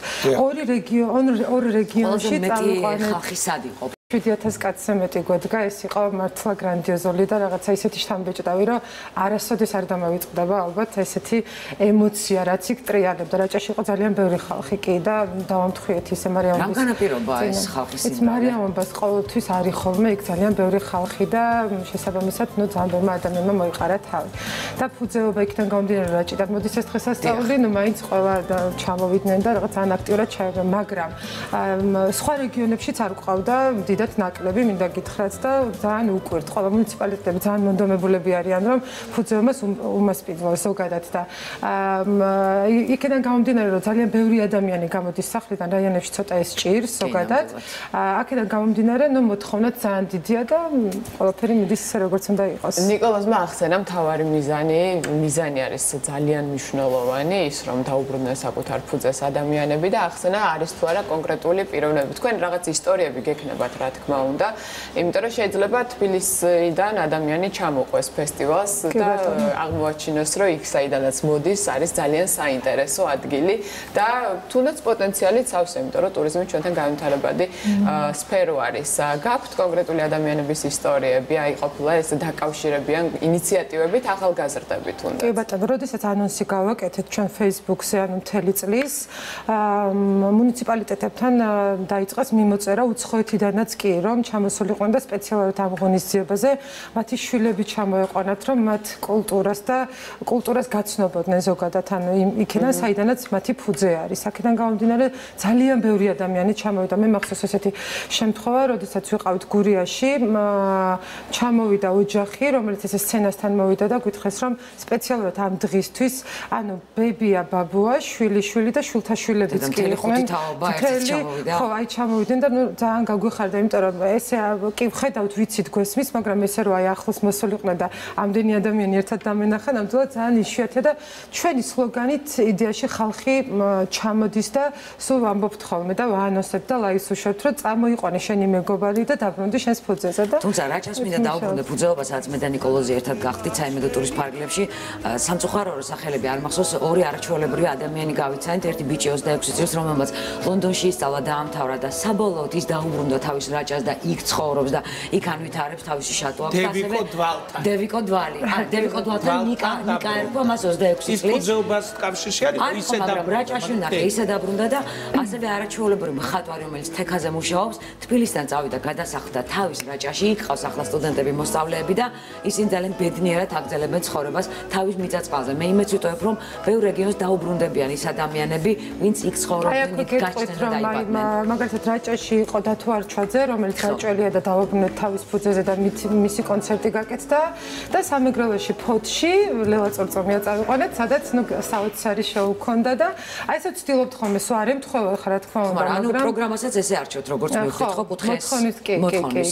ორი რეგიონში წამოყვანილ ხალხი სად იყო? 7000 კაცზე მეტი გვედგა, ეს იყო მართლა გრანდიოზული და რაღაცა ისეთი შთამბეჭდავი, რომ არასოდეს არ დამოვიწყდება ალბათ ესეთი ემოცია, რაც იქ ტრიალებდა. რაჭაში იყო ძალიან ბევრი ხალხი კი და დავამთხვიეთ ისე მარიამბას. რამ განაპირობა ეს ხალხის სიმრავლე? ეს მარიამბას ყოველთვის არის ხოლმე იქ ძალიან ბევრი ხალხი და შესაბამისად ნუ ძალიან ბევრმა ადამიანმა მოიყარა თავი. და ფუძეობა იქიდან გამომდინარე რაჭიდან მოდის ეს დღესასწაული, ნუ მაინც ყველა ჩამოვიდნენ და რაღაც ძალიან აქტიურად ჩაებდნენ, მაგრამ სხვა რეგიონებშიც არ გვყავდა ნაკლები მინდა გითხრათ და ძალიან უკვირთ ყველა მუნიციპალიტეტები ძალიან მონდომებულები არიან რომ ფუძეობას უმასპინძლოს ზოგადად და იქიდან გამომდინარე რომ ძალიან ბევრი ადამიანი გამოდის სახლიდან რაიონებში ცოტა ეს ჭირს ზოგადად აქედან გამომდინარე ნუ მოთხოვნა ძალიან დიდია და ყველაფერი მიდის ისე როგორც უნდა იყოს. ნიკოლოზმა ახსენა მთავარი მიზანი არის ძალიან მნიშვნელოვანი ის რომ დაუბრუნდნენ საკუთარ ფუძეს ადამიანები და ახსენა არის თუ არა კონკრეტული პიროვნები. თქვენ რაღაც ისტორიები გექნებათ რა თქმა უნდა. იმიტომ რომ შეიძლება თბილისიდან ადამიანი ჩამოყვეს ფესტივალს და აღმოაჩინოს, რომ იქ საიდანაც მოდის, არის ძალიან საინტერესო ადგილი და თუნდაც პოტენციალიც აქვს, იმიტომ რომ ტურიზმი ჩვენთან განვითარებადი სფერო არის. გაქვთ კონკრეტული ადამიანების ისტორიები, აი ყოფილა ეს დაკავშირებიან ინიციატივებით ახალგაზრდებით თუნდაც. კი ბატონო, როდესაც ანონსი გავაკეთეთ ჩვენ Facebook-ზე, ანუ მთელი წლის, მუნიციპალიტეტებთან დაიწყეს მიმოწერა უცხოეთიდანაც კი, რომ ჩამოსულიყვნენ და სპეციალურად ამ ღონისძიებაზე მათი შვილები ჩამოეყვანათ, რომ მათ კულტურას გაცნობოდნენ ზოგადად, ანუ იქიდან საიდანაც მათი ფუძე არის. აქედან გამომდინარე ძალიან ბევრი ადამიანი ჩამოვიდა. მე მახსოვს ესეთი შემთხვევა, როდესაც ვიყავით გურიაში, ჩამოვიდა ოჯახი, რომელიც ეს სცენასთან მოვიდა და გითხრეს, რომ სპეციალურად ამ დღისთვის, ანუ ბებია, ბაბუა, შვილი და შვილთაშვილებიც კი იყვნენ. ხო, აი ჩამოვიდნენ და ნუ ძალიან გაგვიხარდა, იმიტომ რომ ესე კი ვხედავთ ვიცით გვესმის, მაგრამ ესე რომ აი ახლოს მოსულიყვნენ და ამდენი ადამიანი ერთად დამენახა, ნამდვილად ძალიან იშვიათია და ჩვენი სლოგანით იდეაში ხალხი ჩამოდის და სულ ვამბობთ ხოლმე და ვაანონსებთ და ლაივს უშვებთ, რომ წამოიყვანე შენი მეგობარი და დაბრუნდი შენს ფუძეზე და თუმცა რა ჩანს მინდა დაუბრუნდე ფუძეობას, რაც მე და ნიკოლოზი ერთად გახდით საიმედო ტურის ფარგლებში, სამწუხაროა სახელები არ მახსოვს, ორი არაჩვეულებრივი ადამიანი გავიცანით, ერთი ბიჭი 26 წლის, რომელმაც ლონდონში ისწავლა და ამთავრა და საბოლოოდ ის დაუბრუნდა თავის რაჭას და იქ ცხოვრობს და იქ ანვითარებს თავისი შატო აქვს ასევე დევიკო დვალთან ნიკა ერქვა მას 26 წლის. ის ფუძეობას კავშირში არის ისე დაბრუნდა. რაჭაში ნახე, ისე დაბრუნდა და ასევე არაჩვეულებრივი მხატვარი, რომელიც თექაზე მუშაობს, თბილისიდან წავიდა, გადასახლდა თავის რაჭაში, იქ ყავს ახლა სტუდენტები, მოსწავლეები და ისინი ძალიან ბედნიერად აგრძელებენ ცხოვრებას თავის მიწა-წყალზე. მე იმედს ვიტოვებ, რომ ბევრ რეგიონს დაუბრუნდებიან ის ადამიანები, ვინც იქ ცხოვრობდნენ, იქ გაჩნდნენ და დაიბადნენ. მაგალითად რაჭაში იყო დათო არჩვაძე, რომელიც რაჭველია და დაუბრუნდა თავის ფუძეზე და მისი კონცერტი გაკეთდა და სამეგრელოში ფოთში ლელა წორწომია წავიყვანეთ, სადაც ნუ საოცარი შოუ ქონდა და აი ესე ვცდილობთ ხოლმე სულ არ ემთხვევა ხა რა თქმა უნდა, მაგრამ ანუ პროგრამასაც ესე არჩევთ, როგორც მივხვდით ხო კუთხეს.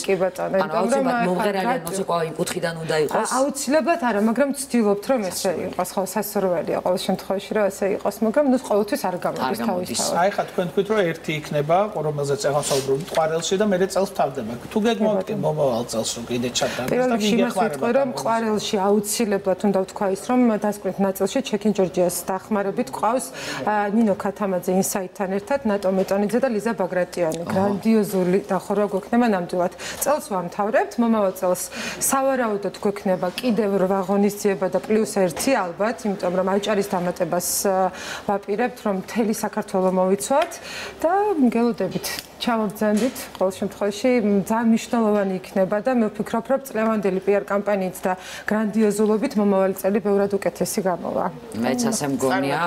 კი ბატონო, ანუ აუცილებლად მომღერალი მუსიკა იმ კუთხიდან უნდა იყოს. აუცილებლად არა, მაგრამ ვცდილობთ რომ ესე იყოს, ხო სასურველია ყოველ შემთხვევაში რომ ესე იყოს, მაგრამ ნუ ყოველთვის არ გამოდის თავის. აი ხა თქვენ თქვით რომ ერთი იქნება, რომელზეც ახლა საუბრობთ ყვარელში და მერე წელს თავდება. თუ გეგმავთ მომავალ წელს რომ კიდე ჩატარდეს და მიგეხმარებათ რომ ყვარელში აუცილებლად უნდა ვთქვა ის რომ დასკვნით ნაწილში ჩეკინ ჯორჯიას დახმარებით ყავს ნინო ქათამაძე ინსაიტთან ერთად, ნატო მეტონიძე და ლიზა ბაგრატიანი. გრანდიოზული დახურვა გვექნება ნამდვილად. წელს ვამთავრებთ, მომავალ წელს სავარაუდოდ გვექნება კიდევ 8 ღონისძიება და პლუს 1 ალბათ, იმიტომ რომ აჭარის დამატებას ვაპირებთ, რომ მთელი საქართველო მოვიცვათ და მგელოდებით. ჩამოვძანდით, ყოველ შემთხვევაში ძალიან მნიშვნელოვანი იქნება და მე ვფიქრობ, რომ წლევანდელი PR კამპანიით და გრანდიოზულობით მომავალი წელი ბევრად უკეთესი გამოვა. მეც ასე მგონია,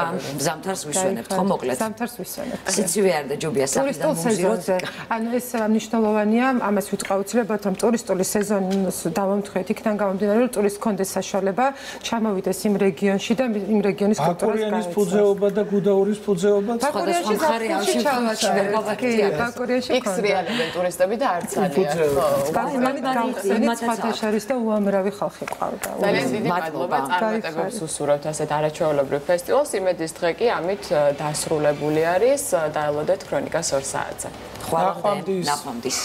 ზამთარს ვისვენებთ, ხო მოკლედ. ზამთარს ვისვენებთ. სიცივე არ და ჯობია საერთოდ მომზიროთ. ანუ ეს მნიშვნელოვანია, ამას ვიტყვა უცლებად, რომ ტურისტული სეზონს დავამთხვეთ, იქიდან გამომდინარე, რომ ტურისტ კონდეს საშუალება ჩამოვიდეს იმ რეგიონში და იმ რეგიონის კულტურას გაეცნოს. ბაკურიანის ფუძეობა და გუდაურის ფუძეობა სხვადასხვა მხარე ჩავაჩვენებთ. იქს რეალებენ ტურისტები და არც არიან. ბაზარით გავხსენით სხვადასხვა და უამრავი ხალხი ყავდა. ძალიან დიდი მადლობა წარმატებებს უსურვებთ ასეთ არაჩვეულებრივ ფესტივალს. იმედის დღე კი ამით დასრულებული არის. დაელოდეთ ქრონიკას 2 საათზე. ხვამდის.